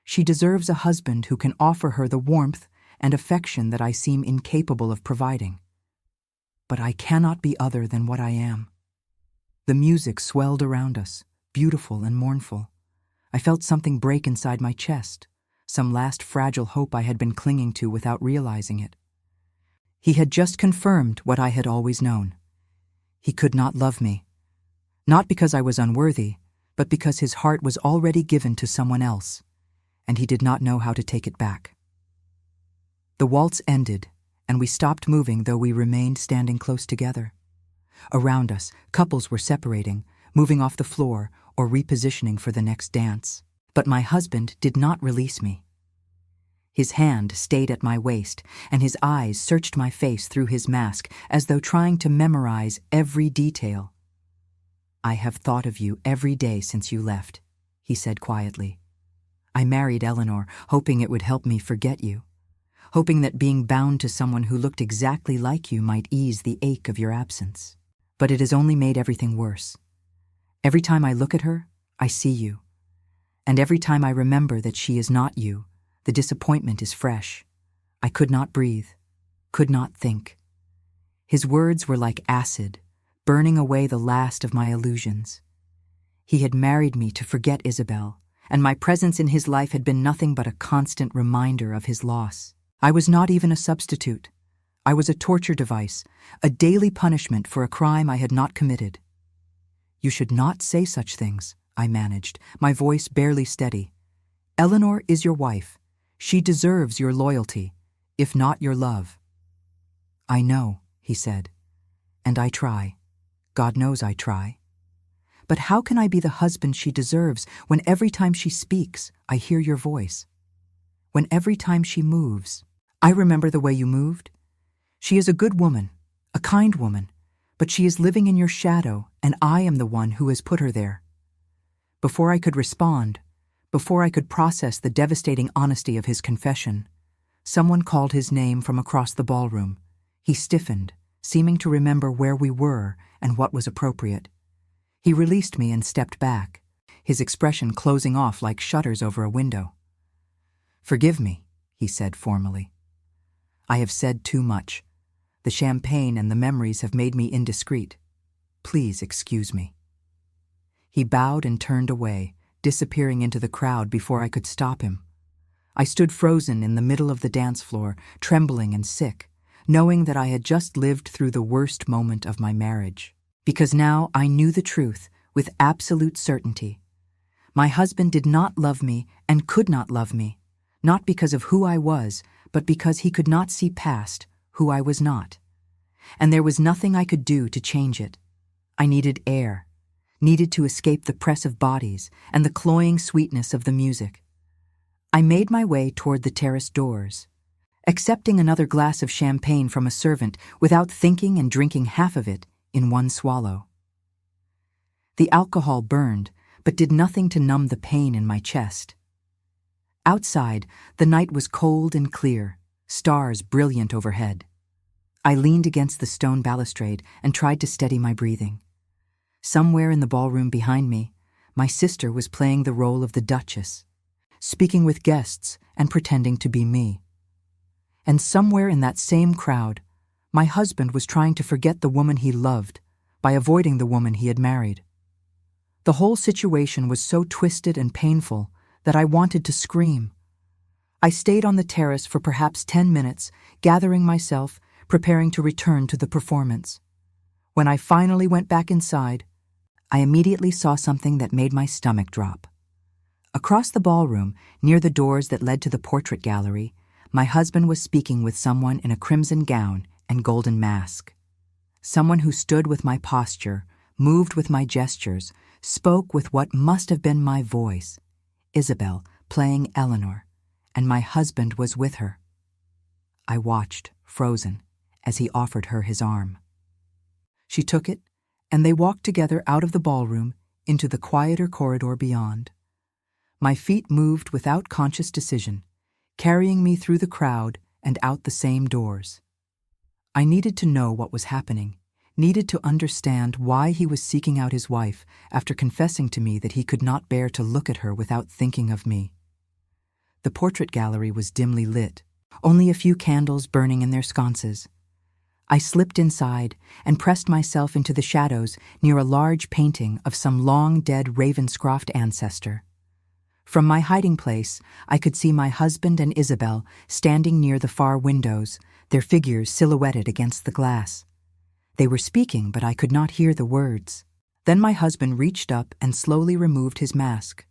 She deserves a husband who can offer her the warmth and affection that I seem incapable of providing. But I cannot be other than what I am." The music swelled around us, beautiful and mournful. I felt something break inside my chest, some last fragile hope I had been clinging to without realizing it. He had just confirmed what I had always known. He could not love me. Not because I was unworthy, but because his heart was already given to someone else, and he did not know how to take it back. The waltz ended, and we stopped moving, though we remained standing close together. Around us, couples were separating, moving off the floor, or repositioning for the next dance. But my husband did not release me. His hand stayed at my waist, and his eyes searched my face through his mask as though trying to memorize every detail. "I have thought of you every day since you left," he said quietly. "I married Eleanor, hoping it would help me forget you, hoping that being bound to someone who looked exactly like you might ease the ache of your absence. But it has only made everything worse. Every time I look at her, I see you. And every time I remember that she is not you, the disappointment is fresh. I could not breathe, could not think." His words were like acid, burning away the last of my illusions. He had married me to forget Isabelle, and my presence in his life had been nothing but a constant reminder of his loss. I was not even a substitute. I was a torture device, a daily punishment for a crime I had not committed. "You should not say such things," I managed, my voice barely steady. "Eleanor is your wife. She deserves your loyalty, if not your love." "I know," he said, "and I try. God knows I try. But how can I be the husband she deserves when every time she speaks, I hear your voice? When every time she moves, I remember the way you moved? She is a good woman, a kind woman, but she is living in your shadow, and I am the one who has put her there." Before I could respond, before I could process the devastating honesty of his confession, someone called his name from across the ballroom. He stiffened, seeming to remember where we were and what was appropriate. He released me and stepped back, his expression closing off like shutters over a window. "Forgive me," he said formally. "I have said too much. The champagne and the memories have made me indiscreet. Please excuse me." He bowed and turned away, disappearing into the crowd before I could stop him. I stood frozen in the middle of the dance floor, trembling and sick, knowing that I had just lived through the worst moment of my marriage. Because now I knew the truth with absolute certainty. My husband did not love me and could not love me, not because of who I was, but because he could not see past who I was not. And there was nothing I could do to change it. I needed air, needed to escape the press of bodies and the cloying sweetness of the music. I made my way toward the terrace doors, accepting another glass of champagne from a servant without thinking and drinking half of it in one swallow. The alcohol burned, but did nothing to numb the pain in my chest. Outside, the night was cold and clear, stars brilliant overhead. I leaned against the stone balustrade and tried to steady my breathing. Somewhere in the ballroom behind me, my sister was playing the role of the Duchess, speaking with guests and pretending to be me. And somewhere in that same crowd, my husband was trying to forget the woman he loved by avoiding the woman he had married. The whole situation was so twisted and painful that I wanted to scream. I stayed on the terrace for perhaps 10 minutes, gathering myself, preparing to return to the performance. When I finally went back inside, I immediately saw something that made my stomach drop. Across the ballroom, near the doors that led to the portrait gallery, my husband was speaking with someone in a crimson gown and golden mask. Someone who stood with my posture, moved with my gestures, spoke with what must have been my voice. Isabelle, playing Eleanor, and my husband was with her. I watched, frozen, as he offered her his arm. She took it, and they walked together out of the ballroom into the quieter corridor beyond. My feet moved without conscious decision, carrying me through the crowd and out the same doors. I needed to know what was happening, needed to understand why he was seeking out his wife after confessing to me that he could not bear to look at her without thinking of me. The portrait gallery was dimly lit, only a few candles burning in their sconces. I slipped inside and pressed myself into the shadows near a large painting of some long-dead Ravenscroft ancestor. From my hiding place, I could see my husband and Isabelle standing near the far windows, their figures silhouetted against the glass. They were speaking, but I could not hear the words. Then my husband reached up and slowly removed his mask.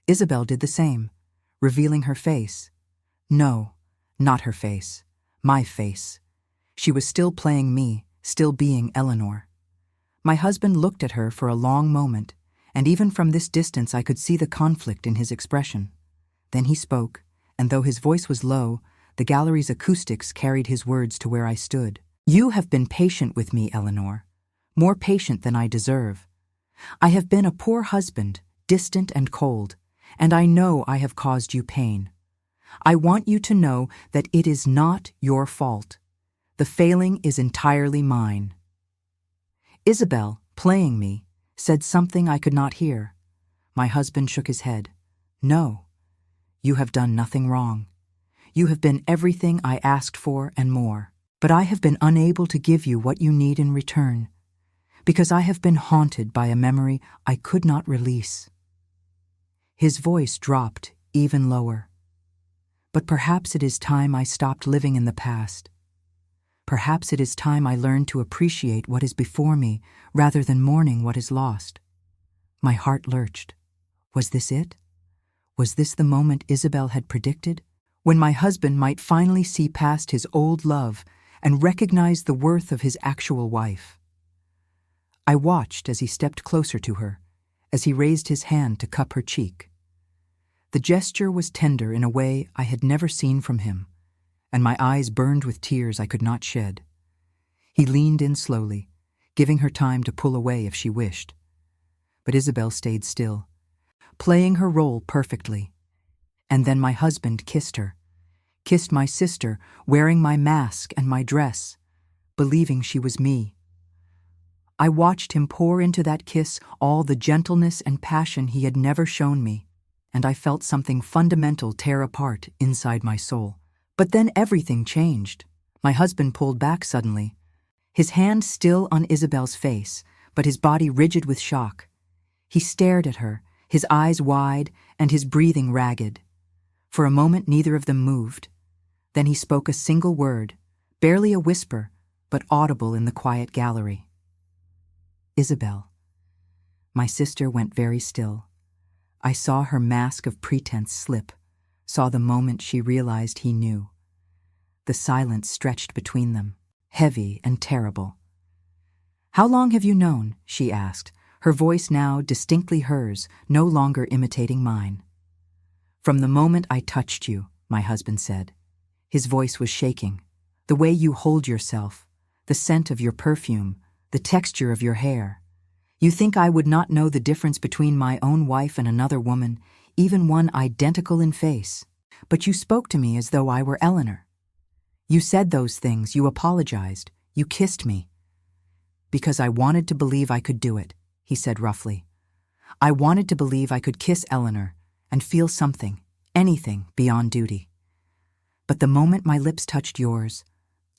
Isabelle did the same, revealing her face. No, not her face. My face. She was still playing me, still being Eleanor. My husband looked at her for a long moment, and even from this distance I could see the conflict in his expression. Then he spoke, and though his voice was low, the gallery's acoustics carried his words to where I stood. "You have been patient with me, Eleanor, more patient than I deserve. I have been a poor husband, distant and cold, and I know I have caused you pain. I want you to know that it is not your fault. The failing is entirely mine." Isabelle, playing me, said something I could not hear. My husband shook his head. "No, you have done nothing wrong. You have been everything I asked for and more. But I have been unable to give you what you need in return, because I have been haunted by a memory I could not release." His voice dropped even lower. "But perhaps it is time I stopped living in the past. Perhaps it is time I learned to appreciate what is before me rather than mourning what is lost." My heart lurched. Was this it? Was this the moment Isabelle had predicted, when my husband might finally see past his old love and recognize the worth of his actual wife? I watched as he stepped closer to her, as he raised his hand to cup her cheek. The gesture was tender in a way I had never seen from him, and my eyes burned with tears I could not shed. He leaned in slowly, giving her time to pull away if she wished. But Isabelle stayed still, playing her role perfectly. And then my husband kissed her, kissed my sister, wearing my mask and my dress, believing she was me. I watched him pour into that kiss all the gentleness and passion he had never shown me, and I felt something fundamental tear apart inside my soul. But then everything changed. My husband pulled back suddenly, his hand still on Isabelle's face, but his body rigid with shock. He stared at her, his eyes wide and his breathing ragged. For a moment neither of them moved. Then he spoke a single word, barely a whisper, but audible in the quiet gallery. "Isabelle." My sister went very still. I saw her mask of pretense slip, saw the moment she realized he knew. The silence stretched between them, heavy and terrible. "How long have you known?" she asked, her voice now distinctly hers, no longer imitating mine. "From the moment I touched you," my husband said. His voice was shaking. "The way you hold yourself, the scent of your perfume, the texture of your hair. You think I would not know the difference between my own wife and another woman, even one identical in face. But you spoke to me as though I were Eleanor. You said those things, you apologized, you kissed me." "Because I wanted to believe I could do it," he said roughly. "I wanted to believe I could kiss Eleanor and feel something, anything beyond duty. But the moment my lips touched yours,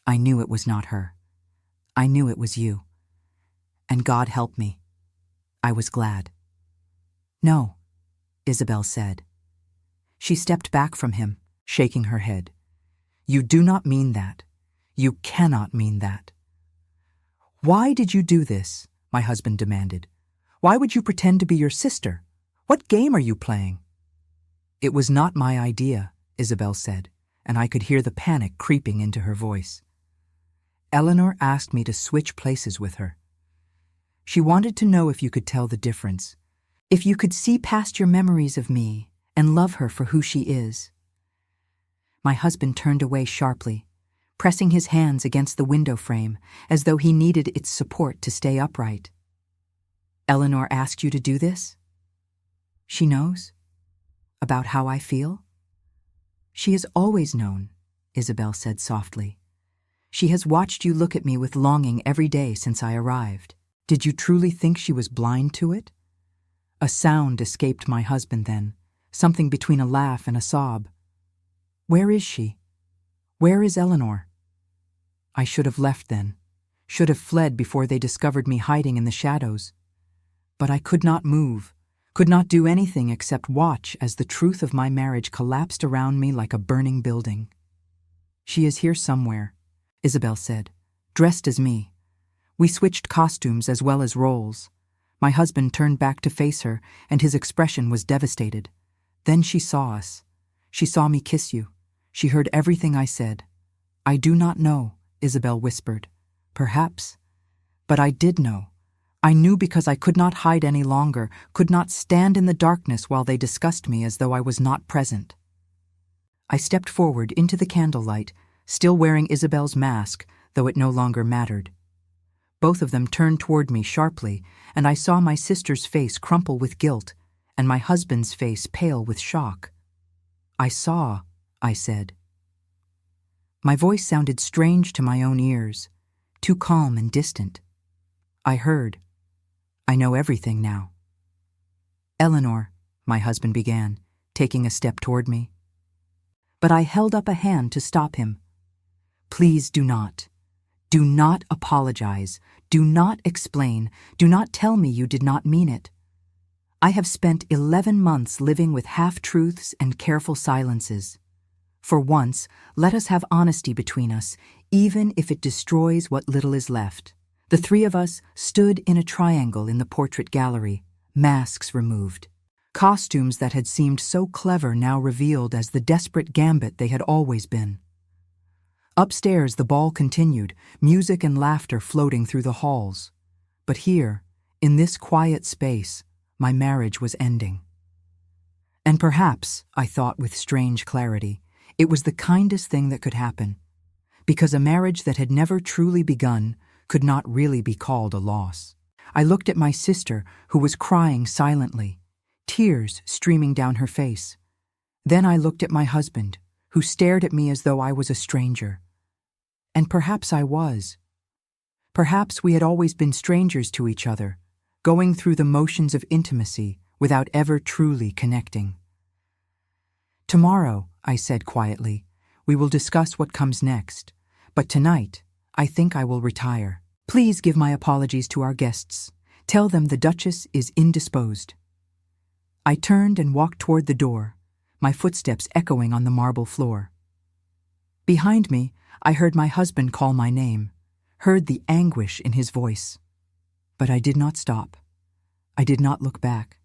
I knew it was not her. I knew it was you. And God help me. I was glad." "No," Isabelle said. She stepped back from him, shaking her head. "You do not mean that. You cannot mean that." "Why did you do this?" my husband demanded. "Why would you pretend to be your sister? What game are you playing?" "It was not my idea," Isabelle said, and I could hear the panic creeping into her voice. "Eleanor asked me to switch places with her. She wanted to know if you could tell the difference, if you could see past your memories of me and love her for who she is. My husband turned away sharply, pressing his hands against the window frame as though he needed its support to stay upright. Eleanor asked you to do this? She knows? About how I feel? She has always known, Isabelle said softly. She has watched you look at me with longing every day since I arrived. Did you truly think she was blind to it? A sound escaped my husband then, something between a laugh and a sob. Where is she? Where is Eleanor? I should have left then, should have fled before they discovered me hiding in the shadows. But I could not move, could not do anything except watch as the truth of my marriage collapsed around me like a burning building. She is here somewhere, Isabelle said, dressed as me. We switched costumes as well as roles. My husband turned back to face her, and his expression was devastated. Then she saw us. She saw me kiss you. She heard everything I said. I do not know, Isabelle whispered. Perhaps. But I did know. I knew because I could not hide any longer, could not stand in the darkness while they discussed me as though I was not present. I stepped forward into the candlelight, still wearing Isabelle's mask, though it no longer mattered. Both of them turned toward me sharply, and I saw my sister's face crumple with guilt, and my husband's face pale with shock. I saw, I said. My voice sounded strange to my own ears, too calm and distant. I heard. I know everything now. Eleanor, my husband began, taking a step toward me. But I held up a hand to stop him. Please do not. Do not apologize. Do not explain. Do not tell me you did not mean it. I have spent 11 months living with half-truths and careful silences. For once, let us have honesty between us, even if it destroys what little is left. The three of us stood in a triangle in the portrait gallery, masks removed. Costumes that had seemed so clever now revealed as the desperate gambit they had always been. Upstairs the ball continued, music and laughter floating through the halls. But here, in this quiet space, my marriage was ending. And perhaps, I thought with strange clarity, it was the kindest thing that could happen, because a marriage that had never truly begun could not really be called a loss. I looked at my sister, who was crying silently, tears streaming down her face. Then I looked at my husband, who stared at me as though I was a stranger. And perhaps I was. Perhaps we had always been strangers to each other, going through the motions of intimacy without ever truly connecting. Tomorrow, I said quietly, we will discuss what comes next, but tonight, I think I will retire. Please give my apologies to our guests. Tell them the Duchess is indisposed. I turned and walked toward the door, my footsteps echoing on the marble floor. Behind me, I heard my husband call my name, heard the anguish in his voice. But I did not stop. I did not look back.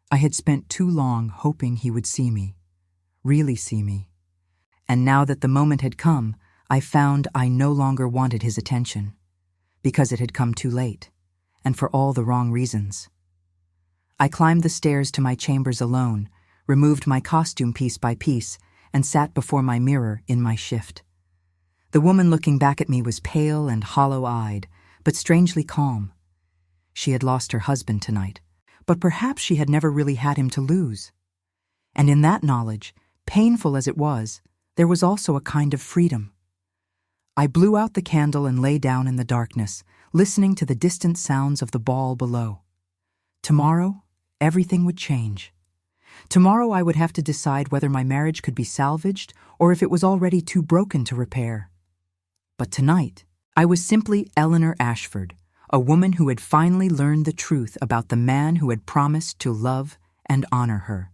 I had spent too long hoping he would see me, really see me. And now that the moment had come, I found I no longer wanted his attention, because it had come too late, and for all the wrong reasons. I climbed the stairs to my chambers alone, removed my costume piece by piece, and sat before my mirror in my shift. The woman looking back at me was pale and hollow-eyed, but strangely calm. She had lost her husband tonight, but perhaps she had never really had him to lose. And in that knowledge, painful as it was, there was also a kind of freedom. I blew out the candle and lay down in the darkness, listening to the distant sounds of the ball below. Tomorrow, everything would change. Tomorrow I would have to decide whether my marriage could be salvaged or if it was already too broken to repair. But tonight, I was simply Eleanor Ashford, a woman who had finally learned the truth about the man who had promised to love and honor her.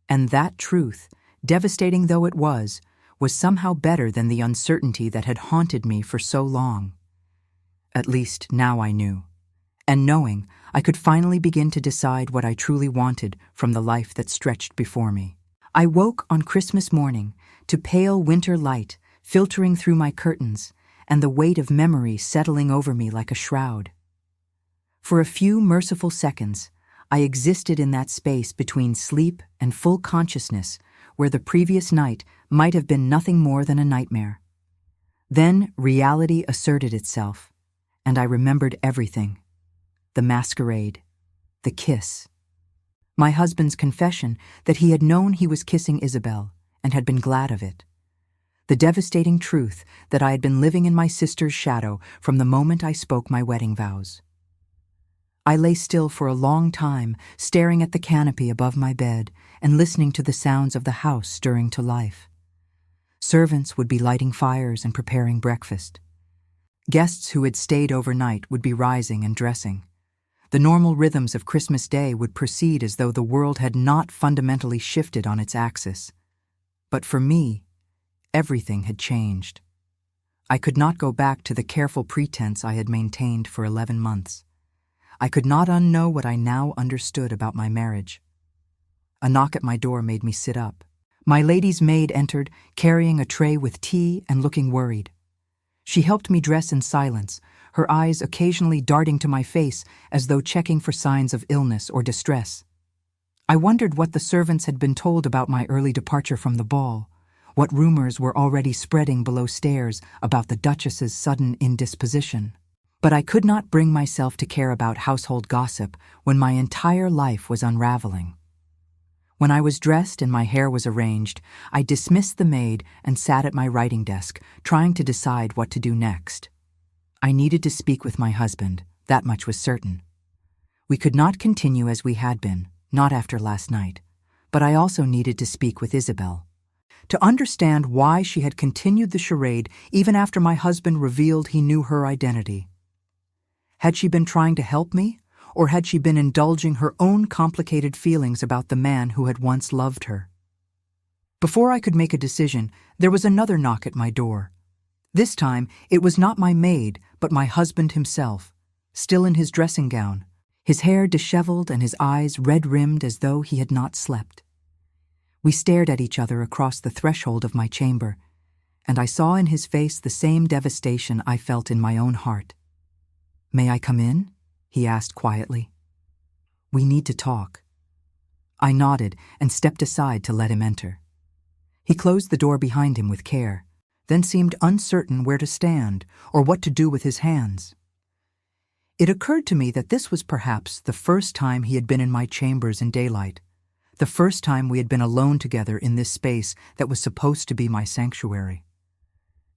And that truth, devastating though it was somehow better than the uncertainty that had haunted me for so long. At least now I knew. And knowing, I could finally begin to decide what I truly wanted from the life that stretched before me. I woke on Christmas morning to pale winter light filtering through my curtains and the weight of memory settling over me like a shroud. For a few merciful seconds, I existed in that space between sleep and full consciousness where the previous night might have been nothing more than a nightmare. Then reality asserted itself, and I remembered everything. The masquerade, the kiss, my husband's confession that he had known he was kissing Isabelle and had been glad of it. The devastating truth that I had been living in my sister's shadow from the moment I spoke my wedding vows. I lay still for a long time, staring at the canopy above my bed and listening to the sounds of the house stirring to life. Servants would be lighting fires and preparing breakfast. Guests who had stayed overnight would be rising and dressing. The normal rhythms of Christmas Day would proceed as though the world had not fundamentally shifted on its axis. But for me, everything had changed. I could not go back to the careful pretense I had maintained for 11 months. I could not unknow what I now understood about my marriage. A knock at my door made me sit up. My lady's maid entered, carrying a tray with tea and looking worried. She helped me dress in silence, her eyes occasionally darting to my face as though checking for signs of illness or distress. I wondered what the servants had been told about my early departure from the ball, what rumors were already spreading below stairs about the Duchess's sudden indisposition. But I could not bring myself to care about household gossip when my entire life was unraveling. When I was dressed and my hair was arranged, I dismissed the maid and sat at my writing desk, trying to decide what to do next. I needed to speak with my husband, that much was certain. We could not continue as we had been, not after last night, but I also needed to speak with Isabelle. To understand why she had continued the charade even after my husband revealed he knew her identity. Had she been trying to help me, or had she been indulging her own complicated feelings about the man who had once loved her? Before I could make a decision, there was another knock at my door. This time, it was not my maid, but my husband himself, still in his dressing gown, his hair disheveled and his eyes red-rimmed as though he had not slept. We stared at each other across the threshold of my chamber, and I saw in his face the same devastation I felt in my own heart. "May I come in?" he asked quietly. "We need to talk." I nodded and stepped aside to let him enter. He closed the door behind him with care, then seemed uncertain where to stand or what to do with his hands. It occurred to me that this was perhaps the first time he had been in my chambers in daylight, the first time we had been alone together in this space that was supposed to be my sanctuary.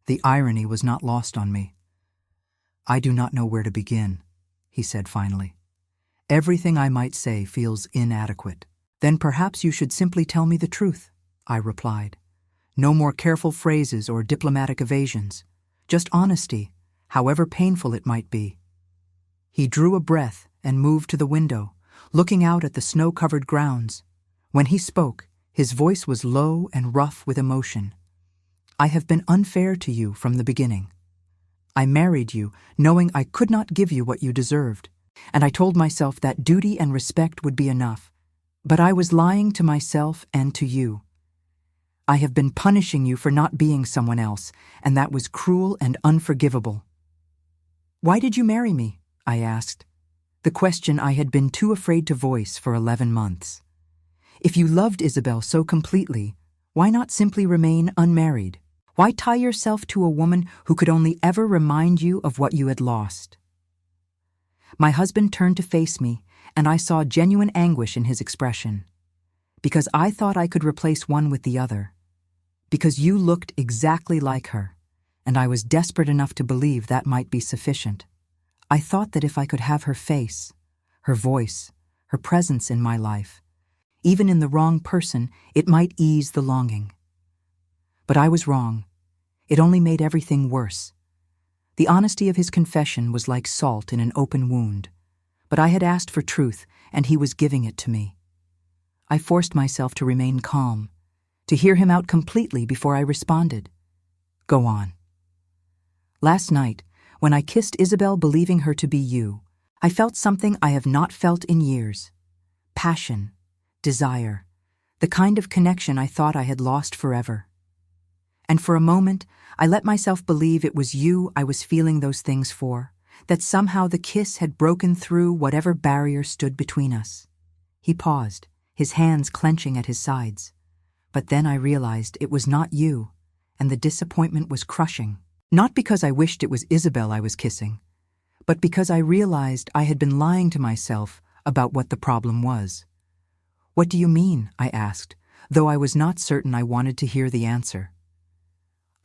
The irony was not lost on me. "I do not know where to begin," he said finally. "Everything I might say feels inadequate." "Then perhaps you should simply tell me the truth," I replied. "No more careful phrases or diplomatic evasions. Just honesty, however painful it might be." He drew a breath and moved to the window, looking out at the snow-covered grounds. When he spoke, his voice was low and rough with emotion. "I have been unfair to you from the beginning. I married you knowing I could not give you what you deserved, and I told myself that duty and respect would be enough. But I was lying to myself and to you. I have been punishing you for not being someone else, and that was cruel and unforgivable." "Why did you marry me?" I asked, the question I had been too afraid to voice for 11 months. If you loved Isabelle so completely, why not simply remain unmarried? Why tie yourself to a woman who could only ever remind you of what you had lost? My husband turned to face me, and I saw genuine anguish in his expression. "Because I thought I could replace one with the other. Because you looked exactly like her, and I was desperate enough to believe that might be sufficient. I thought that if I could have her face, her voice, her presence in my life, even in the wrong person, it might ease the longing. But I was wrong. It only made everything worse. The honesty of his confession was like salt in an open wound, but I had asked for truth, and he was giving it to me. I forced myself to remain calm, to hear him out completely before I responded. "Go on." "Last night, when I kissed Isabelle believing her to be you, I felt something I have not felt in years. Passion, desire, the kind of connection I thought I had lost forever. And for a moment, I let myself believe it was you I was feeling those things for, that somehow the kiss had broken through whatever barrier stood between us." He paused, his hands clenching at his sides. But then I realized it was not you, and the disappointment was crushing. Not because I wished it was Isabelle I was kissing, but because I realized I had been lying to myself about what the problem was. "What do you mean?" I asked, though I was not certain I wanted to hear the answer.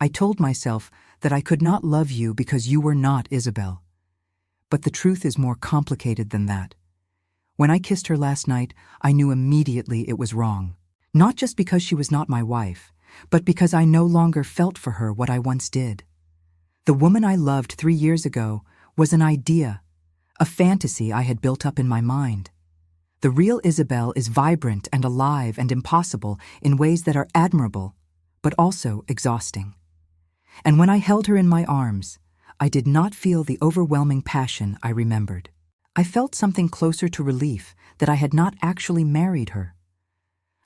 I told myself that I could not love you because you were not Isabelle. But the truth is more complicated than that. When I kissed her last night, I knew immediately it was wrong. Not just because she was not my wife, but because I no longer felt for her what I once did. The woman I loved 3 years ago was an idea, a fantasy I had built up in my mind. The real Isabelle is vibrant and alive and impossible in ways that are admirable, but also exhausting. And when I held her in my arms, I did not feel the overwhelming passion I remembered. I felt something closer to relief that I had not actually married her.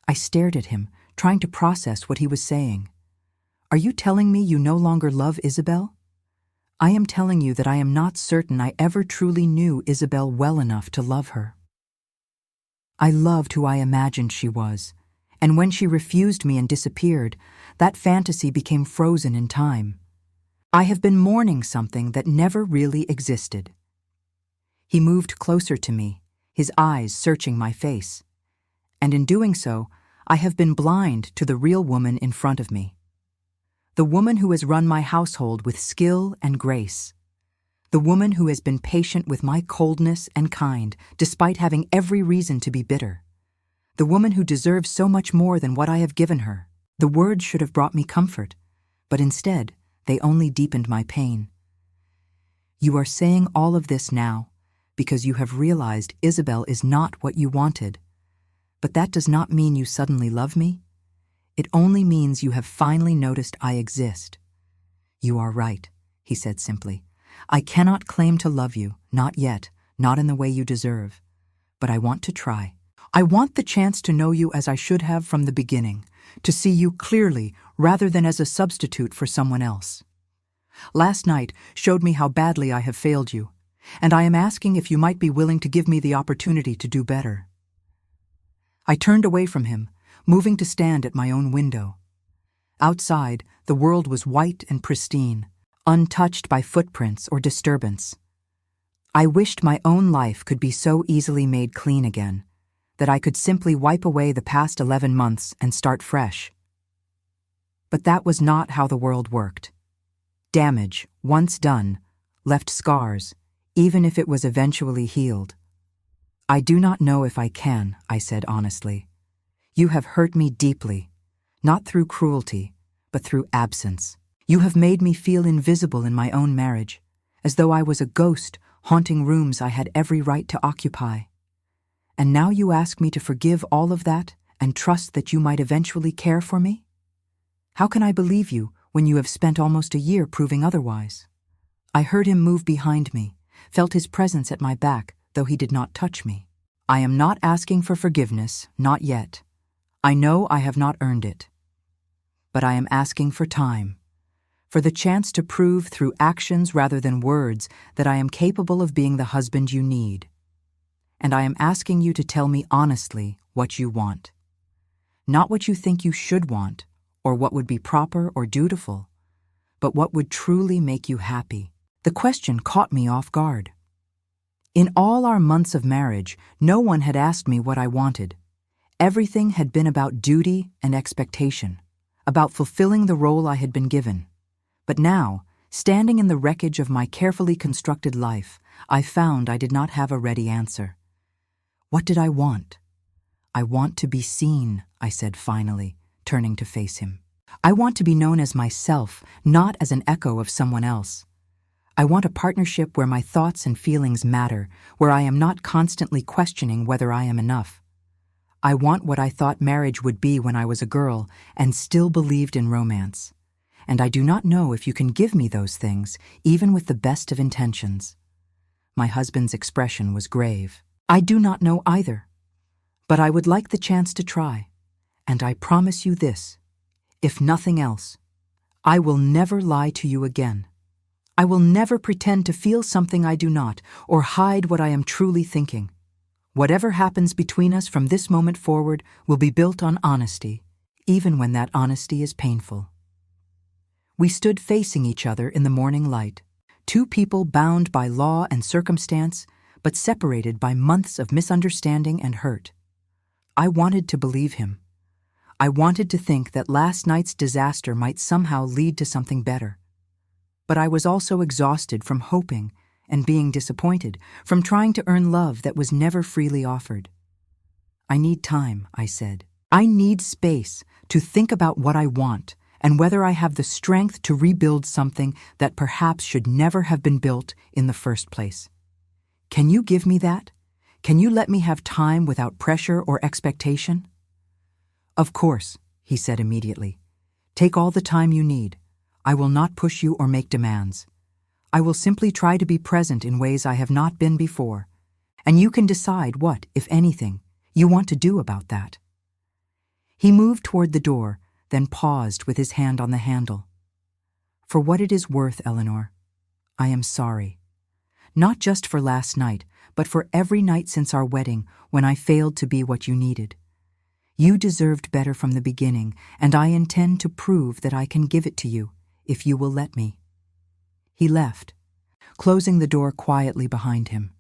I stared at him, trying to process what he was saying. "Are you telling me you no longer love Isabelle?" "I am telling you that I am not certain I ever truly knew Isabelle well enough to love her. I loved who I imagined she was, and when she refused me and disappeared, that fantasy became frozen in time. I have been mourning something that never really existed." He moved closer to me, his eyes searching my face. And in doing so, I have been blind to the real woman in front of me. The woman who has run my household with skill and grace. The woman who has been patient with my coldness and kind, despite having every reason to be bitter. The woman who deserves so much more than what I have given her. The words should have brought me comfort, but instead, they only deepened my pain. "You are saying all of this now because you have realized Isabelle is not what you wanted. But that does not mean you suddenly love me. It only means you have finally noticed I exist." "You are right," he said simply. "I cannot claim to love you, not yet, not in the way you deserve. But I want to try. I want the chance to know you as I should have from the beginning, to see you clearly rather than as a substitute for someone else. Last night showed me how badly I have failed you, and I am asking if you might be willing to give me the opportunity to do better." I turned away from him, moving to stand at my own window. Outside, the world was white and pristine, untouched by footprints or disturbance. I wished my own life could be so easily made clean again, that I could simply wipe away the past 11 months and start fresh. But that was not how the world worked. Damage, once done, left scars, even if it was eventually healed. "I do not know if I can," I said honestly. "You have hurt me deeply, not through cruelty, but through absence. You have made me feel invisible in my own marriage, as though I was a ghost haunting rooms I had every right to occupy. And now you ask me to forgive all of that and trust that you might eventually care for me? How can I believe you when you have spent almost a year proving otherwise?" I heard him move behind me, felt his presence at my back, though he did not touch me. "I am not asking for forgiveness, not yet. I know I have not earned it. But I am asking for time, for the chance to prove through actions rather than words that I am capable of being the husband you need. And I am asking you to tell me honestly what you want. Not what you think you should want, or what would be proper or dutiful, but what would truly make you happy." The question caught me off guard. In all our months of marriage, no one had asked me what I wanted. Everything had been about duty and expectation, about fulfilling the role I had been given. But now, standing in the wreckage of my carefully constructed life, I found I did not have a ready answer. What did I want? "I want to be seen," I said finally, turning to face him. "I want to be known as myself, not as an echo of someone else. I want a partnership where my thoughts and feelings matter, where I am not constantly questioning whether I am enough. I want what I thought marriage would be when I was a girl and still believed in romance. And I do not know if you can give me those things, even with the best of intentions." My husband's expression was grave. "I do not know either. But I would like the chance to try. And I promise you this, if nothing else, I will never lie to you again. I will never pretend to feel something I do not, or hide what I am truly thinking. Whatever happens between us from this moment forward will be built on honesty, even when that honesty is painful. We stood facing each other in the morning light, two people bound by law and circumstance, but separated by months of misunderstanding and hurt. I wanted to believe him. I wanted to think that last night's disaster might somehow lead to something better. But I was also exhausted from hoping and being disappointed, from trying to earn love that was never freely offered. I need time, I said. I need space to think about what I want and whether I have the strength to rebuild something that perhaps should never have been built in the first place. Can you give me that? Can you let me have time without pressure or expectation? Of course, he said immediately. Take all the time you need. I will not push you or make demands. I will simply try to be present in ways I have not been before, and you can decide what, if anything, you want to do about that. He moved toward the door, then paused with his hand on the handle. For what it is worth, Eleanor, I am sorry. Not just for last night, but for every night since our wedding when I failed to be what you needed. You deserved better from the beginning, and I intend to prove that I can give it to you, if you will let me. He left, closing the door quietly behind him.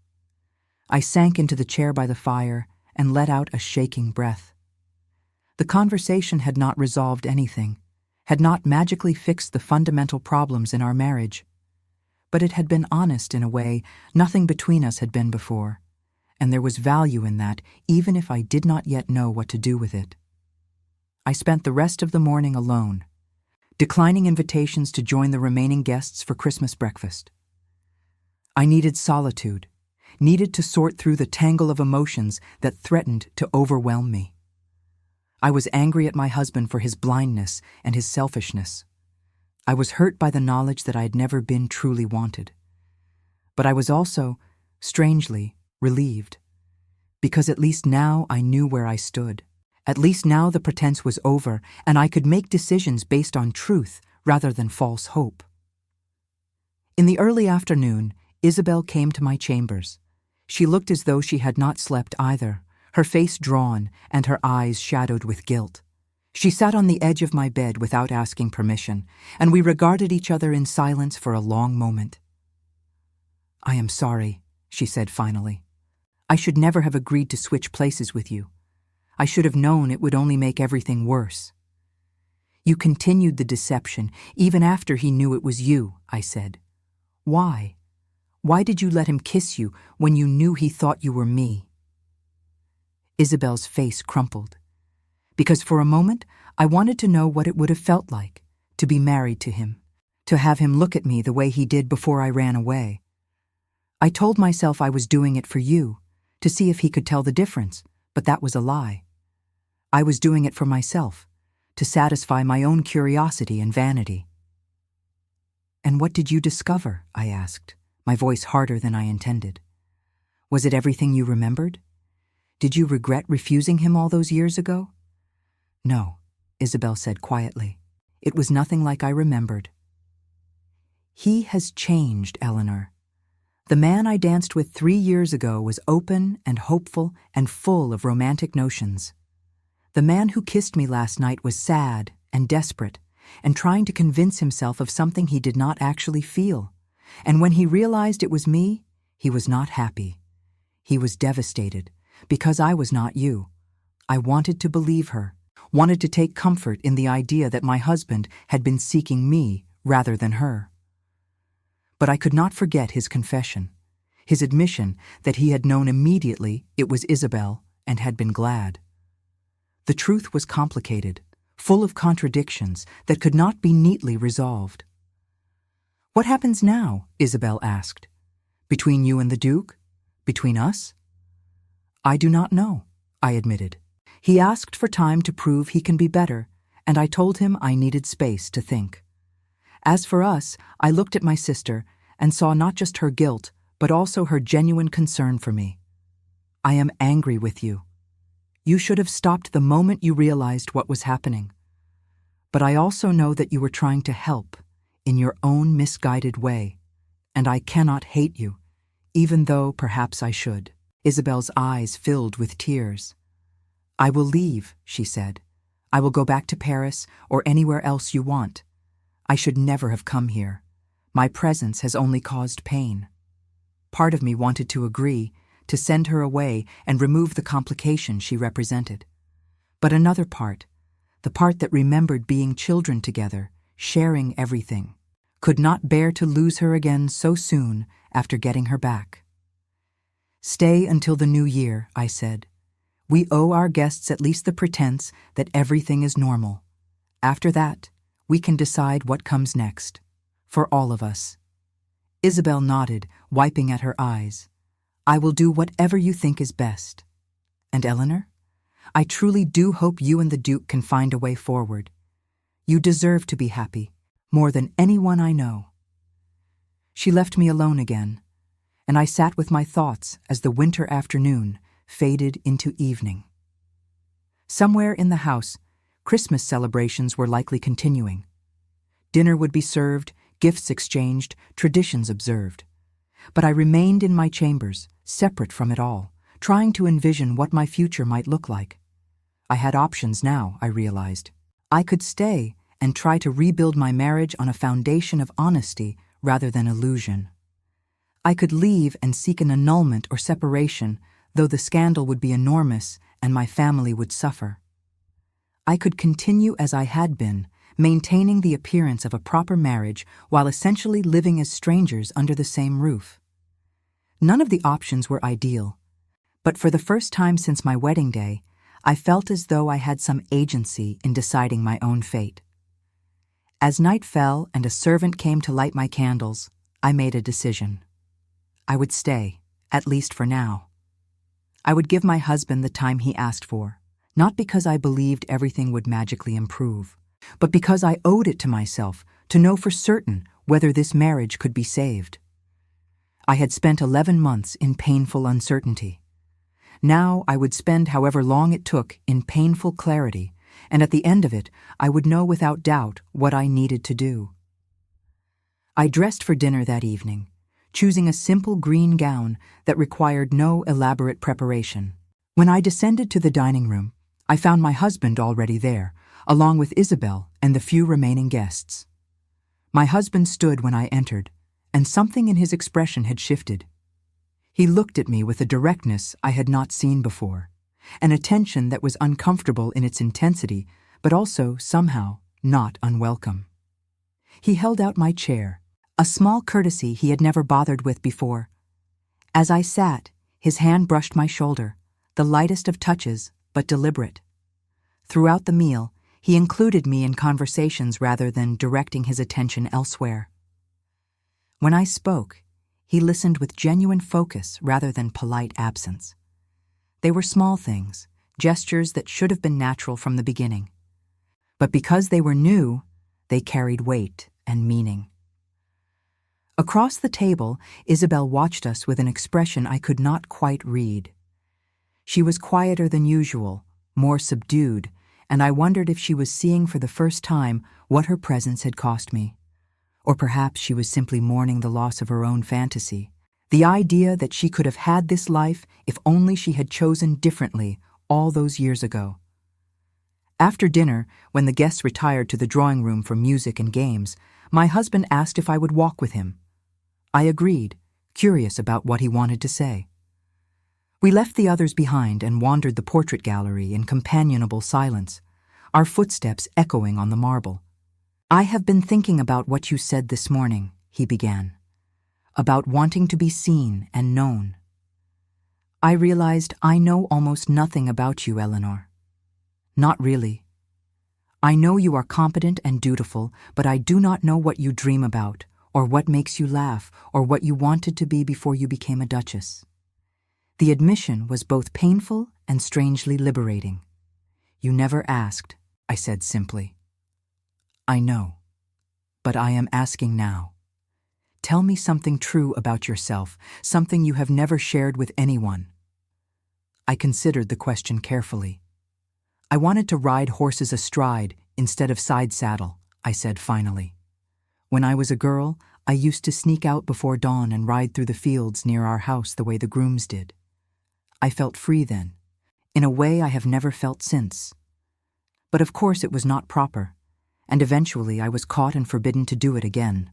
I sank into the chair by the fire and let out a shaking breath. The conversation had not resolved anything, had not magically fixed the fundamental problems in our marriage. But it had been honest in a way nothing between us had been before, and there was value in that even if I did not yet know what to do with it. I spent the rest of the morning alone, declining invitations to join the remaining guests for Christmas breakfast. I needed solitude, needed to sort through the tangle of emotions that threatened to overwhelm me. I was angry at my husband for his blindness and his selfishness. I was hurt by the knowledge that I had never been truly wanted. But I was also, strangely, relieved, because at least now I knew where I stood. At least now the pretense was over, and I could make decisions based on truth rather than false hope. In the early afternoon, Isabelle came to my chambers. She looked as though she had not slept either, her face drawn and her eyes shadowed with guilt. She sat on the edge of my bed without asking permission, and we regarded each other in silence for a long moment. I am sorry, she said finally. I should never have agreed to switch places with you. I should have known it would only make everything worse. You continued the deception even after he knew it was you, I said. Why? Why did you let him kiss you when you knew he thought you were me? Isabelle's face crumpled. Because for a moment, I wanted to know what it would have felt like to be married to him, to have him look at me the way he did before I ran away. I told myself I was doing it for you, to see if he could tell the difference, but that was a lie. I was doing it for myself, to satisfy my own curiosity and vanity. And what did you discover? I asked, my voice harder than I intended. Was it everything you remembered? Did you regret refusing him all those years ago? No, Isabelle said quietly. It was nothing like I remembered. He has changed, Eleanor. The man I danced with 3 years ago was open and hopeful and full of romantic notions. The man who kissed me last night was sad and desperate and trying to convince himself of something he did not actually feel. And when he realized it was me, he was not happy. He was devastated. Because I was not you. I wanted to believe her, wanted to take comfort in the idea that my husband had been seeking me rather than her. But I could not forget his confession, his admission that he had known immediately it was Isabelle and had been glad. The truth was complicated, full of contradictions that could not be neatly resolved. What happens now? Isabelle asked. Between you and the Duke? Between us? I do not know, I admitted. He asked for time to prove he can be better, and I told him I needed space to think. As for us, I looked at my sister and saw not just her guilt, but also her genuine concern for me. I am angry with you. You should have stopped the moment you realized what was happening. But I also know that you were trying to help in your own misguided way, and I cannot hate you, even though perhaps I should. Isabelle's eyes filled with tears. I will leave, she said. I will go back to Paris or anywhere else you want. I should never have come here. My presence has only caused pain." Part of me wanted to agree, to send her away and remove the complication she represented. But another part, the part that remembered being children together, sharing everything, could not bear to lose her again so soon after getting her back. "Stay until the new year," I said. "We owe our guests at least the pretense that everything is normal. After that, we can decide what comes next, for all of us." Isabelle nodded, wiping at her eyes. "I will do whatever you think is best. And Eleanor, I truly do hope you and the Duke can find a way forward. You deserve to be happy, more than anyone I know." She left me alone again, and I sat with my thoughts as the winter afternoon faded into evening. Somewhere in the house, Christmas celebrations were likely continuing. Dinner would be served, gifts exchanged, traditions observed. But I remained in my chambers, separate from it all, trying to envision what my future might look like. I had options now, I realized. I could stay and try to rebuild my marriage on a foundation of honesty rather than illusion. I could leave and seek an annulment or separation, though the scandal would be enormous and my family would suffer. I could continue as I had been, maintaining the appearance of a proper marriage while essentially living as strangers under the same roof. None of the options were ideal, but for the first time since my wedding day, I felt as though I had some agency in deciding my own fate. As night fell and a servant came to light my candles, I made a decision. I would stay, at least for now. I would give my husband the time he asked for, not because I believed everything would magically improve, but because I owed it to myself to know for certain whether this marriage could be saved. I had spent 11 months in painful uncertainty. Now I would spend however long it took in painful clarity, and at the end of it, I would know without doubt what I needed to do. I dressed for dinner that evening, choosing a simple green gown that required no elaborate preparation. When I descended to the dining room, I found my husband already there, along with Isabelle and the few remaining guests. My husband stood when I entered, and something in his expression had shifted. He looked at me with a directness I had not seen before, an attention that was uncomfortable in its intensity, but also, somehow, not unwelcome. He held out my chair, a small courtesy he had never bothered with before. As I sat, his hand brushed my shoulder, the lightest of touches, but deliberate. Throughout the meal, he included me in conversations rather than directing his attention elsewhere. When I spoke, he listened with genuine focus rather than polite absence. They were small things, gestures that should have been natural from the beginning. But because they were new, they carried weight and meaning. Across the table, Isabelle watched us with an expression I could not quite read. She was quieter than usual, more subdued, and I wondered if she was seeing for the first time what her presence had cost me. Or perhaps she was simply mourning the loss of her own fantasy, the idea that she could have had this life if only she had chosen differently all those years ago. After dinner, when the guests retired to the drawing room for music and games, my husband asked if I would walk with him. I agreed, curious about what he wanted to say. We left the others behind and wandered the portrait gallery in companionable silence, our footsteps echoing on the marble. "I have been thinking about what you said this morning," he began, "about wanting to be seen and known. I realized I know almost nothing about you, Eleanor. Not really. I know you are competent and dutiful, but I do not know what you dream about, or what makes you laugh, or what you wanted to be before you became a duchess." The admission was both painful and strangely liberating. "You never asked," I said simply. "I know, but I am asking now. Tell me something true about yourself, something you have never shared with anyone." I considered the question carefully. "I wanted to ride horses astride instead of side saddle," I said finally. "When I was a girl, I used to sneak out before dawn and ride through the fields near our house the way the grooms did. I felt free then, in a way I have never felt since. But of course it was not proper, and eventually I was caught and forbidden to do it again.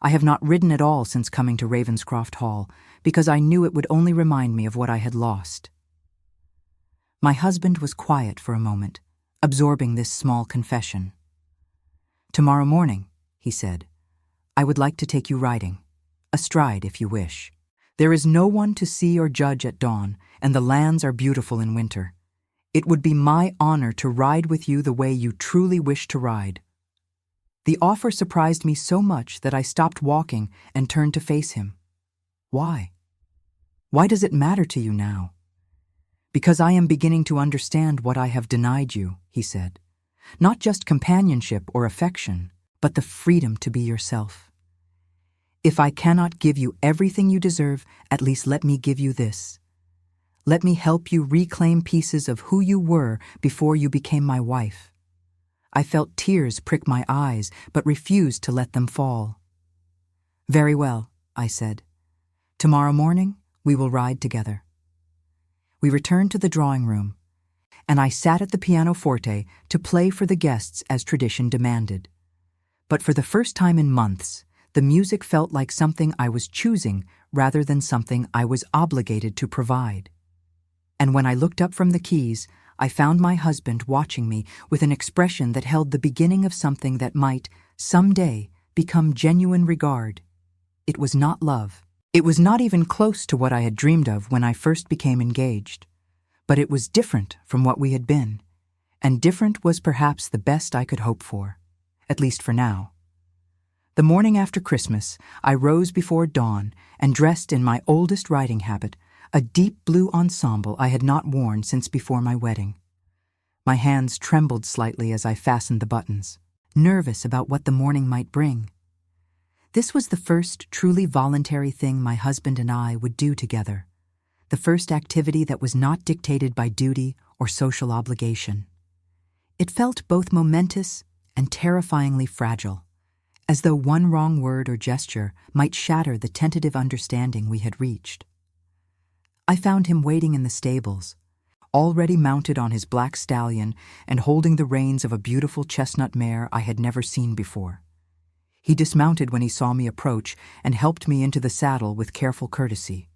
I have not ridden at all since coming to Ravenscroft Hall, because I knew it would only remind me of what I had lost. My husband was quiet for a moment, absorbing this small confession. "Tomorrow morning," he said, "I would like to take you riding, astride if you wish. There is no one to see or judge at dawn, and the lands are beautiful in winter. It would be my honor to ride with you the way you truly wish to ride." The offer surprised me so much that I stopped walking and turned to face him. "Why? Why does it matter to you now?" "Because I am beginning to understand what I have denied you," he said. "Not just companionship or affection, but the freedom to be yourself. If I cannot give you everything you deserve, at least let me give you this. Let me help you reclaim pieces of who you were before you became my wife." I felt tears prick my eyes, but refused to let them fall. "Very well," I said. "Tomorrow morning, we will ride together." We returned to the drawing room, and I sat at the pianoforte to play for the guests as tradition demanded. But for the first time in months, the music felt like something I was choosing rather than something I was obligated to provide. And when I looked up from the keys, I found my husband watching me with an expression that held the beginning of something that might, someday, become genuine regard. It was not love. It was not even close to what I had dreamed of when I first became engaged. But it was different from what we had been, and different was perhaps the best I could hope for, at least for now. The morning after Christmas, I rose before dawn and dressed in my oldest riding habit, a deep blue ensemble I had not worn since before my wedding. My hands trembled slightly as I fastened the buttons, nervous about what the morning might bring. This was the first truly voluntary thing my husband and I would do together, the first activity that was not dictated by duty or social obligation. It felt both momentous and terrifyingly fragile, as though one wrong word or gesture might shatter the tentative understanding we had reached. I found him waiting in the stables, already mounted on his black stallion and holding the reins of a beautiful chestnut mare I had never seen before. He dismounted when he saw me approach and helped me into the saddle with careful courtesy.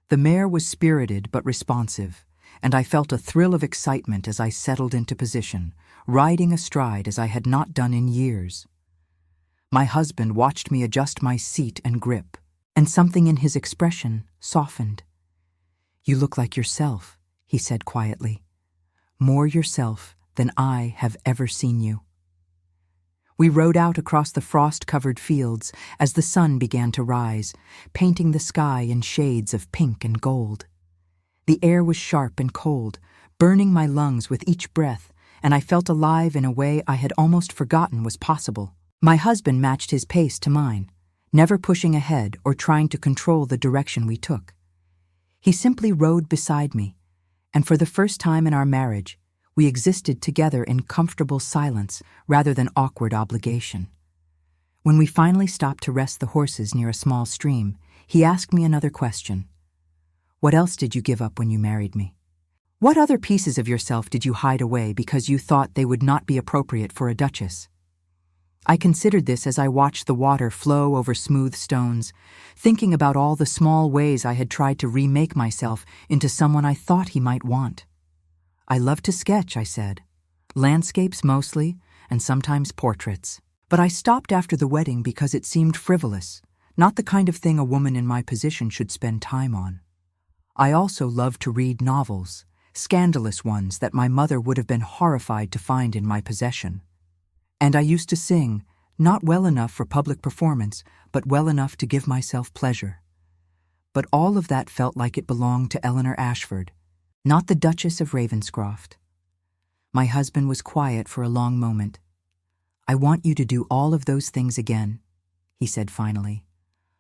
The mare was spirited but responsive, and I felt a thrill of excitement as I settled into position, riding astride as I had not done in years. My husband watched me adjust my seat and grip, and something in his expression softened. "You look like yourself," he said quietly. "More yourself than I have ever seen you." We rode out across the frost-covered fields as the sun began to rise, painting the sky in shades of pink and gold. The air was sharp and cold, burning my lungs with each breath, and I felt alive in a way I had almost forgotten was possible. My husband matched his pace to mine, never pushing ahead or trying to control the direction we took. He simply rode beside me, and for the first time in our marriage, we existed together in comfortable silence rather than awkward obligation. When we finally stopped to rest the horses near a small stream, he asked me another question. "What else did you give up when you married me? What other pieces of yourself did you hide away because you thought they would not be appropriate for a duchess?" I considered this as I watched the water flow over smooth stones, thinking about all the small ways I had tried to remake myself into someone I thought he might want. "I love to sketch," I said. "Landscapes mostly, and sometimes portraits. But I stopped after the wedding because it seemed frivolous, not the kind of thing a woman in my position should spend time on. I also loved to read novels, scandalous ones that my mother would have been horrified to find in my possession. And I used to sing, not well enough for public performance, but well enough to give myself pleasure. But all of that felt like it belonged to Eleanor Ashford, not the Duchess of Ravenscroft." My husband was quiet for a long moment. "I want you to do all of those things again," he said finally.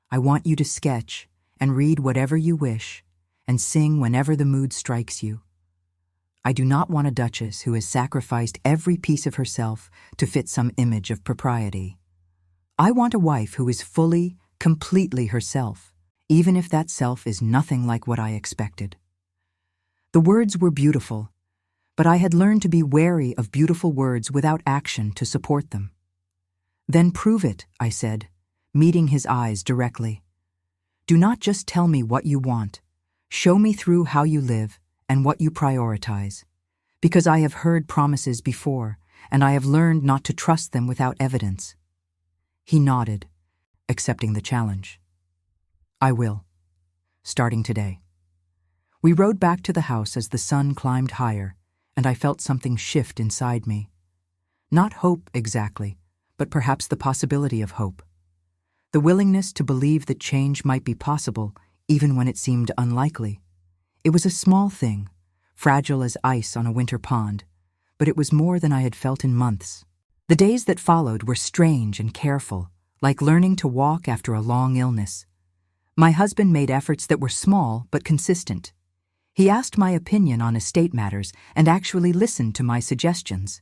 "I want you to sketch and read whatever you wish and sing whenever the mood strikes you. I do not want a duchess who has sacrificed every piece of herself to fit some image of propriety. I want a wife who is fully, completely herself, even if that self is nothing like what I expected." The words were beautiful, but I had learned to be wary of beautiful words without action to support them. "Then prove it," I said, meeting his eyes directly. "Do not just tell me what you want. Show me through how you live and what you prioritize. Because I have heard promises before, and I have learned not to trust them without evidence." He nodded, accepting the challenge. "I will, starting today." We rode back to the house as the sun climbed higher, and I felt something shift inside me. Not hope exactly, but perhaps the possibility of hope. The willingness to believe that change might be possible, even when it seemed unlikely. It was a small thing, fragile as ice on a winter pond, but it was more than I had felt in months. The days that followed were strange and careful, like learning to walk after a long illness. My husband made efforts that were small but consistent. He asked my opinion on estate matters and actually listened to my suggestions.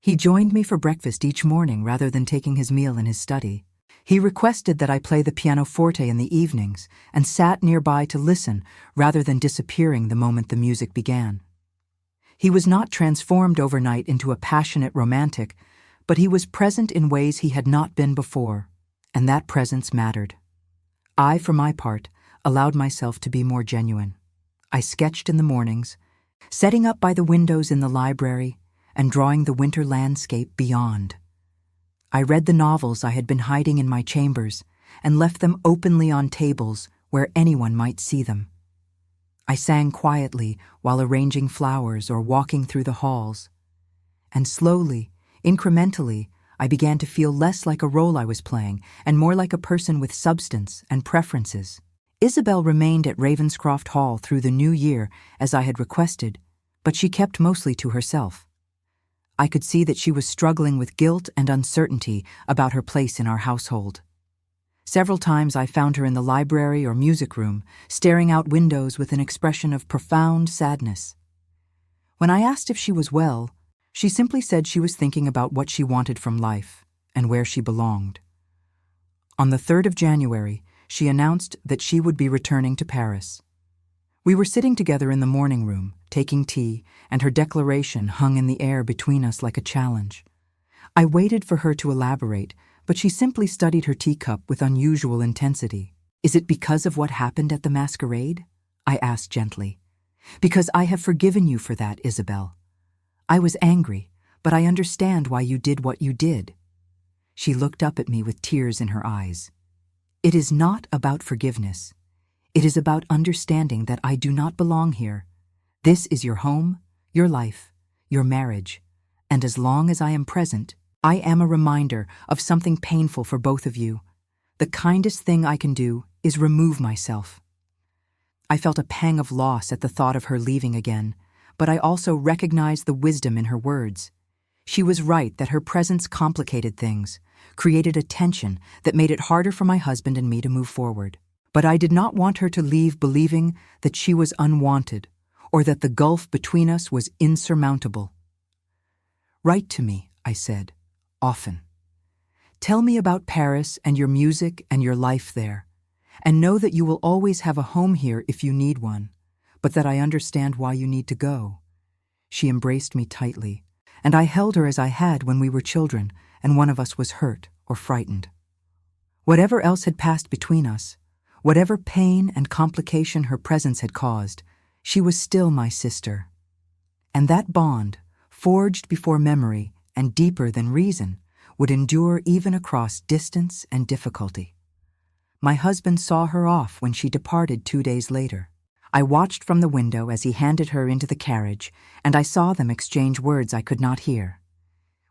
He joined me for breakfast each morning rather than taking his meal in his study. He requested that I play the pianoforte in the evenings and sat nearby to listen rather than disappearing the moment the music began. He was not transformed overnight into a passionate romantic, but he was present in ways he had not been before, and that presence mattered. I, for my part, allowed myself to be more genuine. I sketched in the mornings, setting up by the windows in the library and drawing the winter landscape beyond. I read the novels I had been hiding in my chambers and left them openly on tables where anyone might see them. I sang quietly while arranging flowers or walking through the halls. And slowly, incrementally, I began to feel less like a role I was playing and more like a person with substance and preferences. Isabelle remained at Ravenscroft Hall through the new year as I had requested, but she kept mostly to herself. I could see that she was struggling with guilt and uncertainty about her place in our household. Several times I found her in the library or music room, staring out windows with an expression of profound sadness. When I asked if she was well, she simply said she was thinking about what she wanted from life and where she belonged. On the 3rd of January, she announced that she would be returning to Paris. We were sitting together in the morning room, taking tea, and her declaration hung in the air between us like a challenge. I waited for her to elaborate, but she simply studied her teacup with unusual intensity. "Is it because of what happened at the Masquerade?" I asked gently. "Because I have forgiven you for that, Isabelle. I was angry, but I understand why you did what you did." She looked up at me with tears in her eyes. "It is not about forgiveness. It is about understanding that I do not belong here. This is your home, your life, your marriage, and as long as I am present, I am a reminder of something painful for both of you. The kindest thing I can do is remove myself." I felt a pang of loss at the thought of her leaving again, but I also recognized the wisdom in her words. She was right that her presence complicated things, created a tension that made it harder for my husband and me to move forward. But I did not want her to leave believing that she was unwanted or that the gulf between us was insurmountable. "Write to me," I said, "often. Tell me about Paris and your music and your life there, and know that you will always have a home here if you need one, but that I understand why you need to go." She embraced me tightly, and I held her as I had when we were children and one of us was hurt or frightened. Whatever else had passed between us, whatever pain and complication her presence had caused, she was still my sister. And that bond, forged before memory and deeper than reason, would endure even across distance and difficulty. My husband saw her off when she departed 2 days later. I watched from the window as he handed her into the carriage, and I saw them exchange words I could not hear.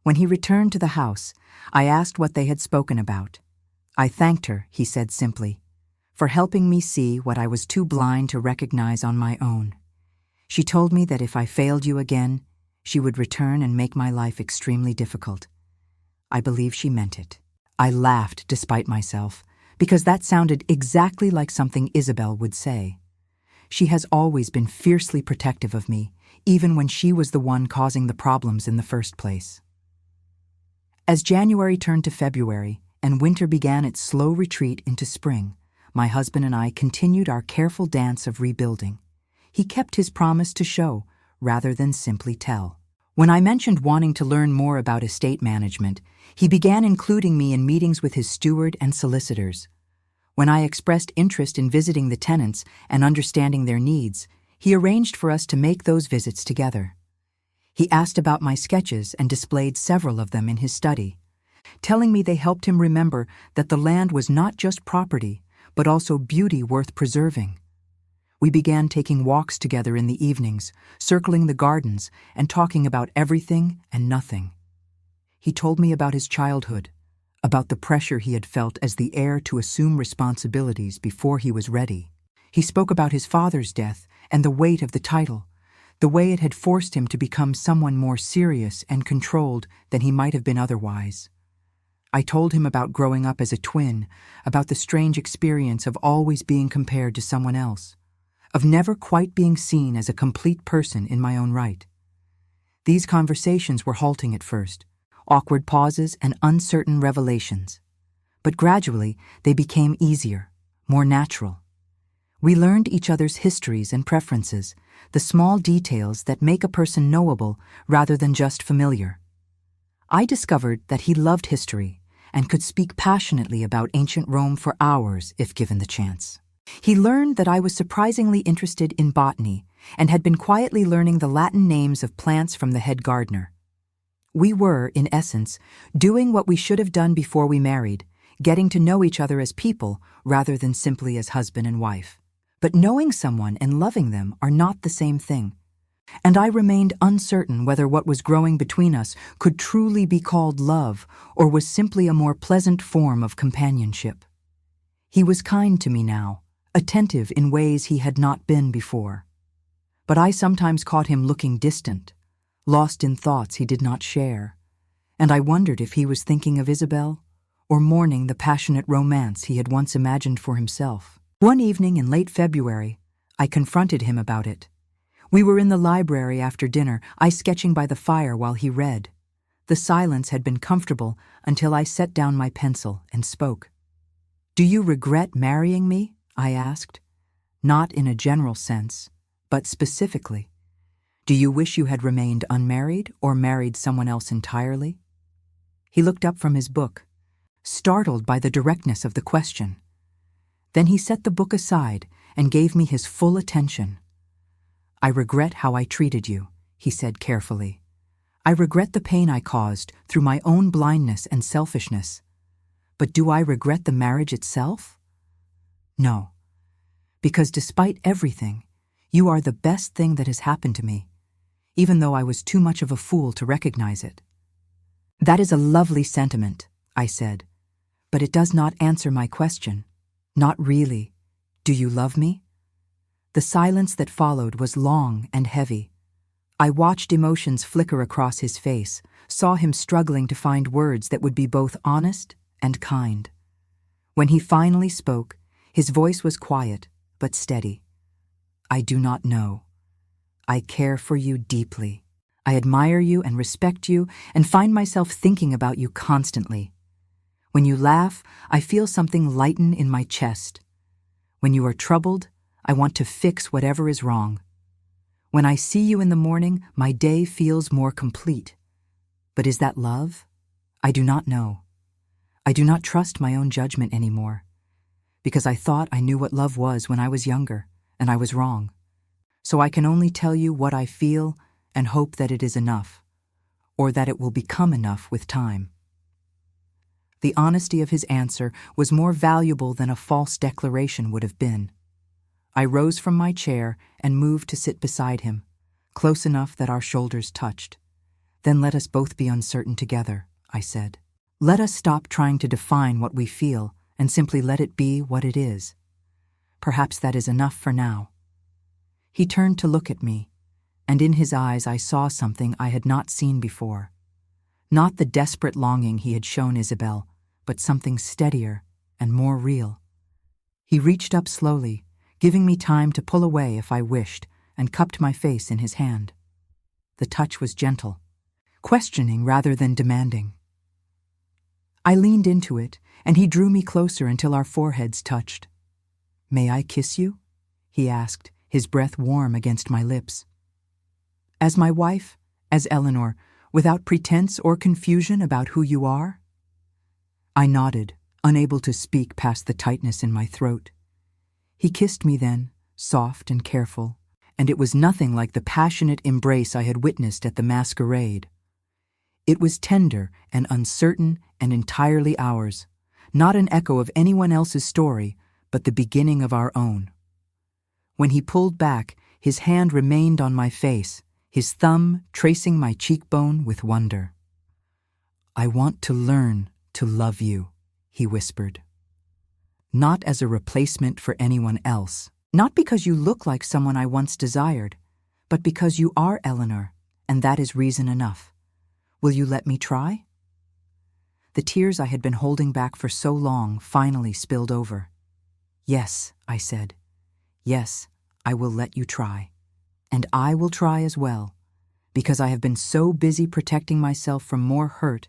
When he returned to the house, I asked what they had spoken about. "I thanked her," he said simply, "for helping me see what I was too blind to recognize on my own. She told me that if I failed you again, she would return and make my life extremely difficult." I believe she meant it. I laughed despite myself, because that sounded exactly like something Isabelle would say. She has always been fiercely protective of me, even when she was the one causing the problems in the first place. As January turned to February and winter began its slow retreat into spring, my husband and I continued our careful dance of rebuilding. He kept his promise to show, rather than simply tell. When I mentioned wanting to learn more about estate management, he began including me in meetings with his steward and solicitors. When I expressed interest in visiting the tenants and understanding their needs, he arranged for us to make those visits together. He asked about my sketches and displayed several of them in his study, telling me they helped him remember that the land was not just property, but also beauty worth preserving. We began taking walks together in the evenings, circling the gardens and talking about everything and nothing. He told me about his childhood, about the pressure he had felt as the heir to assume responsibilities before he was ready. He spoke about his father's death and the weight of the title, the way it had forced him to become someone more serious and controlled than he might have been otherwise. I told him about growing up as a twin, about the strange experience of always being compared to someone else, of never quite being seen as a complete person in my own right. These conversations were halting at first, awkward pauses and uncertain revelations. But gradually, they became easier, more natural. We learned each other's histories and preferences, the small details that make a person knowable rather than just familiar. I discovered that he loved history and could speak passionately about ancient Rome for hours if given the chance. He learned that I was surprisingly interested in botany and had been quietly learning the Latin names of plants from the head gardener. We were, in essence, doing what we should have done before we married, getting to know each other as people rather than simply as husband and wife. But knowing someone and loving them are not the same thing, and I remained uncertain whether what was growing between us could truly be called love or was simply a more pleasant form of companionship. He was kind to me now, attentive in ways he had not been before. But I sometimes caught him looking distant, lost in thoughts he did not share, and I wondered if he was thinking of Isabelle or mourning the passionate romance he had once imagined for himself. One evening in late February, I confronted him about it. We were in the library after dinner, I sketching by the fire while he read. The silence had been comfortable until I set down my pencil and spoke. "Do you regret marrying me?" I asked. Not in a general sense, but specifically. Do you wish you had remained unmarried or married someone else entirely? He looked up from his book, startled by the directness of the question. Then he set the book aside and gave me his full attention. "I regret how I treated you," he said carefully. "I regret the pain I caused through my own blindness and selfishness. But do I regret the marriage itself? No, because despite everything, you are the best thing that has happened to me, even though I was too much of a fool to recognize it." "That is a lovely sentiment," I said, "but it does not answer my question. Not really. Do you love me?" The silence that followed was long and heavy. I watched emotions flicker across his face, saw him struggling to find words that would be both honest and kind. When he finally spoke, his voice was quiet but steady. "I do not know. I care for you deeply. I admire you and respect you and find myself thinking about you constantly. When you laugh, I feel something lighten in my chest. When you are troubled, I want to fix whatever is wrong. When I see you in the morning, my day feels more complete. But is that love? I do not know. I do not trust my own judgment anymore, because I thought I knew what love was when I was younger, and I was wrong. So I can only tell you what I feel and hope that it is enough, or that it will become enough with time." The honesty of his answer was more valuable than a false declaration would have been. I rose from my chair and moved to sit beside him, close enough that our shoulders touched. "Then let us both be uncertain together," I said. "Let us stop trying to define what we feel and simply let it be what it is. Perhaps that is enough for now." He turned to look at me, and in his eyes I saw something I had not seen before. Not the desperate longing he had shown Isabelle, but something steadier and more real. He reached up slowly, giving me time to pull away if I wished, and cupped my face in his hand. The touch was gentle, questioning rather than demanding. I leaned into it, and he drew me closer until our foreheads touched. "May I kiss you?" he asked, his breath warm against my lips. As my wife, as Eleanor, without pretense or confusion about who you are?" I nodded, unable to speak past the tightness in my throat. He kissed me then, soft and careful, and it was nothing like the passionate embrace I had witnessed at the Masquerade. It was tender and uncertain and entirely ours, not an echo of anyone else's story, but the beginning of our own. When he pulled back, his hand remained on my face, his thumb tracing my cheekbone with wonder. "I want to learn to love you," he whispered. "Not as a replacement for anyone else, not because you look like someone I once desired, but because you are Eleanor, and that is reason enough. Will you let me try?" The tears I had been holding back for so long finally spilled over. "Yes," I said. "Yes, I will let you try. And I will try as well, because I have been so busy protecting myself from more hurt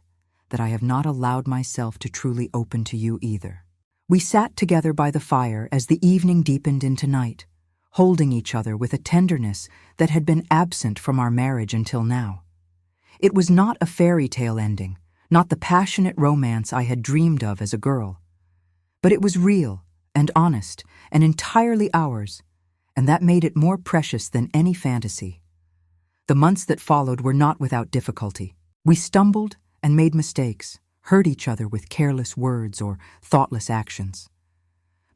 that I have not allowed myself to truly open to you either." We sat together by the fire as the evening deepened into night, holding each other with a tenderness that had been absent from our marriage until now. It was not a fairy tale ending, not the passionate romance I had dreamed of as a girl. But it was real and honest and entirely ours, and that made it more precious than any fantasy. The months that followed were not without difficulty. We stumbled and made mistakes, hurt each other with careless words or thoughtless actions.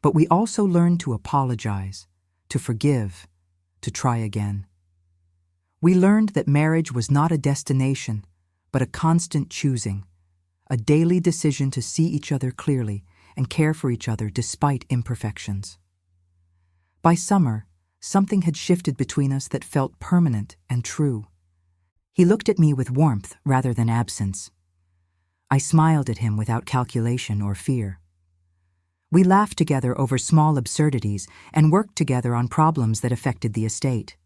But we also learned to apologize, to forgive, to try again. We learned that marriage was not a destination, but a constant choosing, a daily decision to see each other clearly and care for each other despite imperfections. By summer, something had shifted between us that felt permanent and true. He looked at me with warmth rather than absence. I smiled at him without calculation or fear. We laughed together over small absurdities and worked together on problems that affected the estate.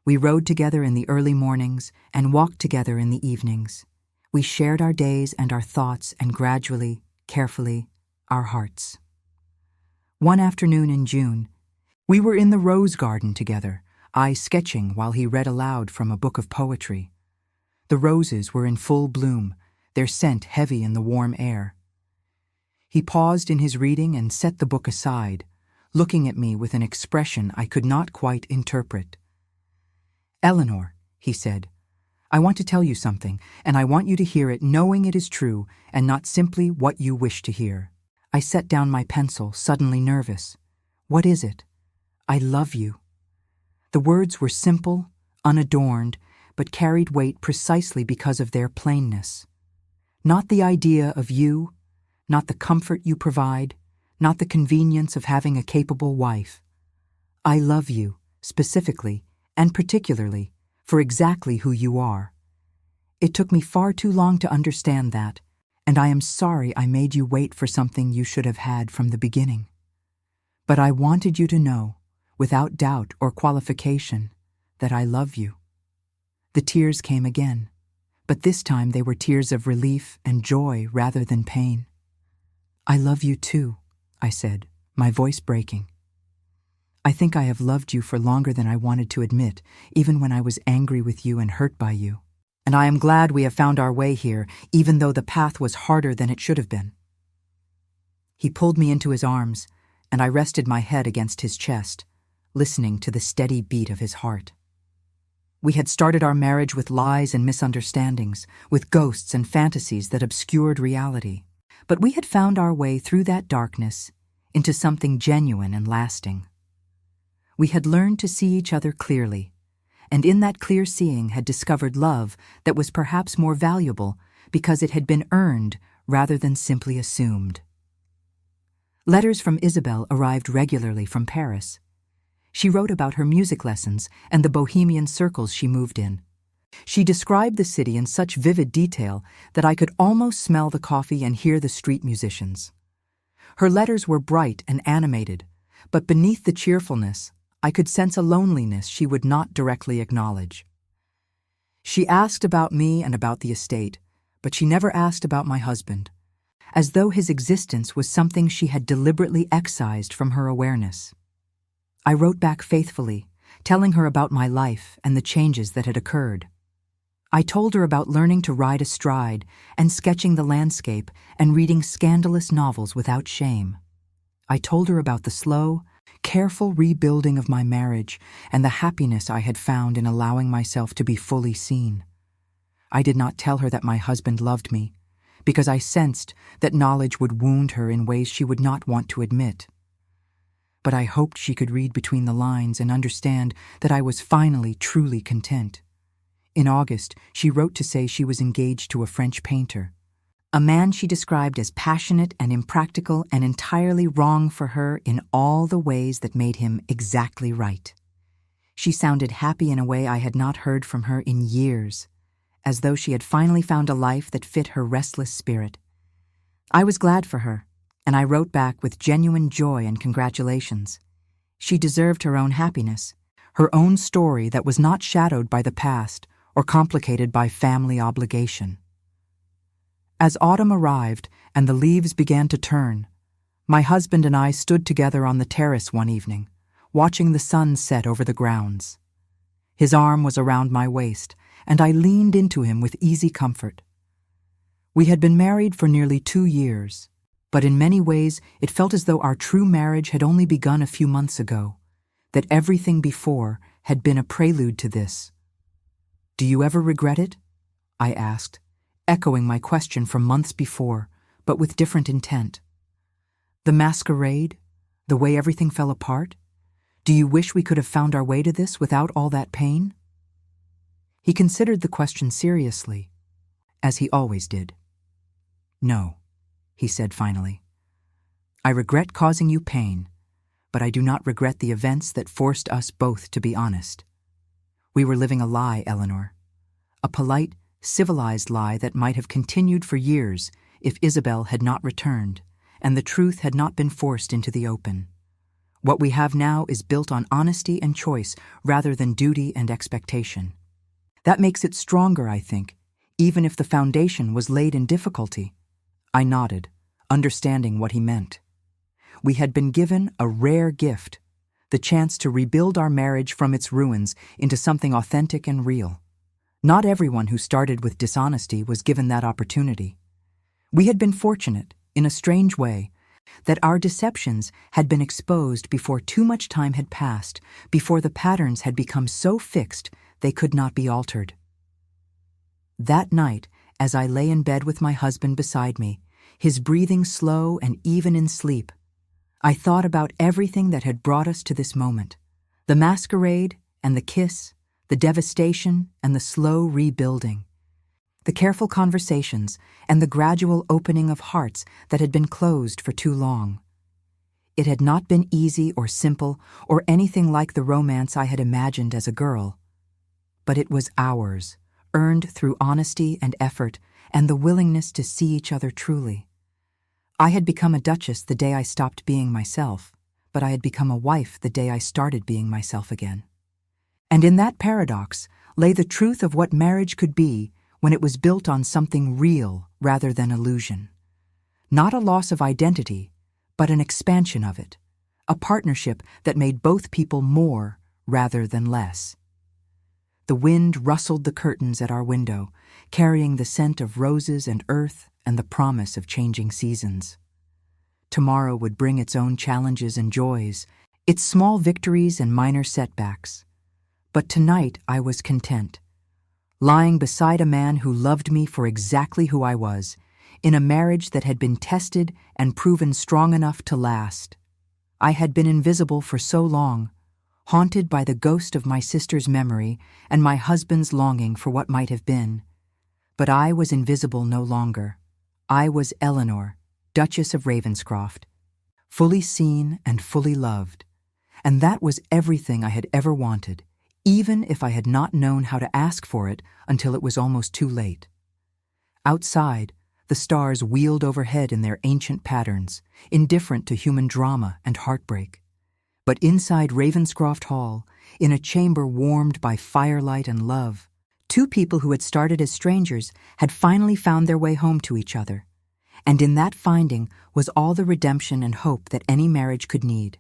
We rode together in the early mornings and walked together in the evenings. We shared our days and our thoughts and gradually, carefully, our hearts. One afternoon in June, we were in the rose garden together, I sketching while he read aloud from a book of poetry. The roses were in full bloom, their scent heavy in the warm air. He paused in his reading and set the book aside, looking at me with an expression I could not quite interpret. "Eleanor," he said, "I want to tell you something, and I want you to hear it knowing it is true and not simply what you wish to hear." I set down my pencil, suddenly nervous. "What is it?" "I love you." The words were simple, unadorned, but carried weight precisely because of their plainness. Not the idea of you, not the comfort you provide, not the convenience of having a capable wife. I love you, specifically and particularly, for exactly who you are. It took me far too long to understand that, and I am sorry I made you wait for something you should have had from the beginning. But I wanted you to know, without doubt or qualification, that I love you. The tears came again, but this time they were tears of relief and joy rather than pain. "I love you too," I said, my voice breaking. "I think I have loved you for longer than I wanted to admit, even when I was angry with you and hurt by you. And I am glad we have found our way here, even though the path was harder than it should have been." He pulled me into his arms, and I rested my head against his chest, listening to the steady beat of his heart. We had started our marriage with lies and misunderstandings, with ghosts and fantasies that obscured reality. But we had found our way through that darkness into something genuine and lasting. We had learned to see each other clearly, and in that clear seeing had discovered love that was perhaps more valuable because it had been earned rather than simply assumed. Letters from Isabelle arrived regularly from Paris. She wrote about her music lessons and the bohemian circles she moved in. She described the city in such vivid detail that I could almost smell the coffee and hear the street musicians. Her letters were bright and animated, but beneath the cheerfulness, I could sense a loneliness she would not directly acknowledge. She asked about me and about the estate, but she never asked about my husband, as though his existence was something she had deliberately excised from her awareness. I wrote back faithfully, telling her about my life and the changes that had occurred. I told her about learning to ride astride and sketching the landscape and reading scandalous novels without shame. I told her about the slow, careful rebuilding of my marriage and the happiness I had found in allowing myself to be fully seen. I did not tell her that my husband loved me, because I sensed that knowledge would wound her in ways she would not want to admit. But I hoped she could read between the lines and understand that I was finally truly content. In August, she wrote to say she was engaged to a French painter, a man she described as passionate and impractical and entirely wrong for her in all the ways that made him exactly right. She sounded happy in a way I had not heard from her in years, as though she had finally found a life that fit her restless spirit. I was glad for her, and I wrote back with genuine joy and congratulations. She deserved her own happiness, her own story that was not shadowed by the past or complicated by family obligation. As autumn arrived and the leaves began to turn, my husband and I stood together on the terrace one evening, watching the sun set over the grounds. His arm was around my waist, and I leaned into him with easy comfort. We had been married for nearly 2 years, but in many ways it felt as though our true marriage had only begun a few months ago, that everything before had been a prelude to this. "Do you ever regret it?" I asked, echoing my question from months before, but with different intent. "The masquerade? The way everything fell apart? Do you wish we could have found our way to this without all that pain?" He considered the question seriously, as he always did. "No," he said finally. "I regret causing you pain, but I do not regret the events that forced us both to be honest. We were living a lie, Eleanor. A polite, civilized lie that might have continued for years if Isabelle had not returned and the truth had not been forced into the open. What we have now is built on honesty and choice rather than duty and expectation. That makes it stronger, I think, even if the foundation was laid in difficulty." I nodded, understanding what he meant. We had been given a rare gift, the chance to rebuild our marriage from its ruins into something authentic and real. Not everyone who started with dishonesty was given that opportunity. We had been fortunate, in a strange way, that our deceptions had been exposed before too much time had passed, before the patterns had become so fixed they could not be altered. That night, as I lay in bed with my husband beside me, his breathing slow and even in sleep, I thought about everything that had brought us to this moment, the masquerade and the kiss, the devastation and the slow rebuilding, the careful conversations and the gradual opening of hearts that had been closed for too long. It had not been easy or simple or anything like the romance I had imagined as a girl, but it was ours, earned through honesty and effort and the willingness to see each other truly. I had become a duchess the day I stopped being myself, but I had become a wife the day I started being myself again. And in that paradox lay the truth of what marriage could be when it was built on something real rather than illusion. Not a loss of identity, but an expansion of it, a partnership that made both people more rather than less. The wind rustled the curtains at our window, carrying the scent of roses and earth and the promise of changing seasons. Tomorrow would bring its own challenges and joys, its small victories and minor setbacks. But tonight I was content, lying beside a man who loved me for exactly who I was, in a marriage that had been tested and proven strong enough to last. I had been invisible for so long, haunted by the ghost of my sister's memory and my husband's longing for what might have been. But I was invisible no longer. I was Eleanor, Duchess of Ravenscroft, fully seen and fully loved, and that was everything I had ever wanted, even if I had not known how to ask for it until it was almost too late. Outside, the stars wheeled overhead in their ancient patterns, indifferent to human drama and heartbreak. But inside Ravenscroft Hall, in a chamber warmed by firelight and love, two people who had started as strangers had finally found their way home to each other. And in that finding was all the redemption and hope that any marriage could need.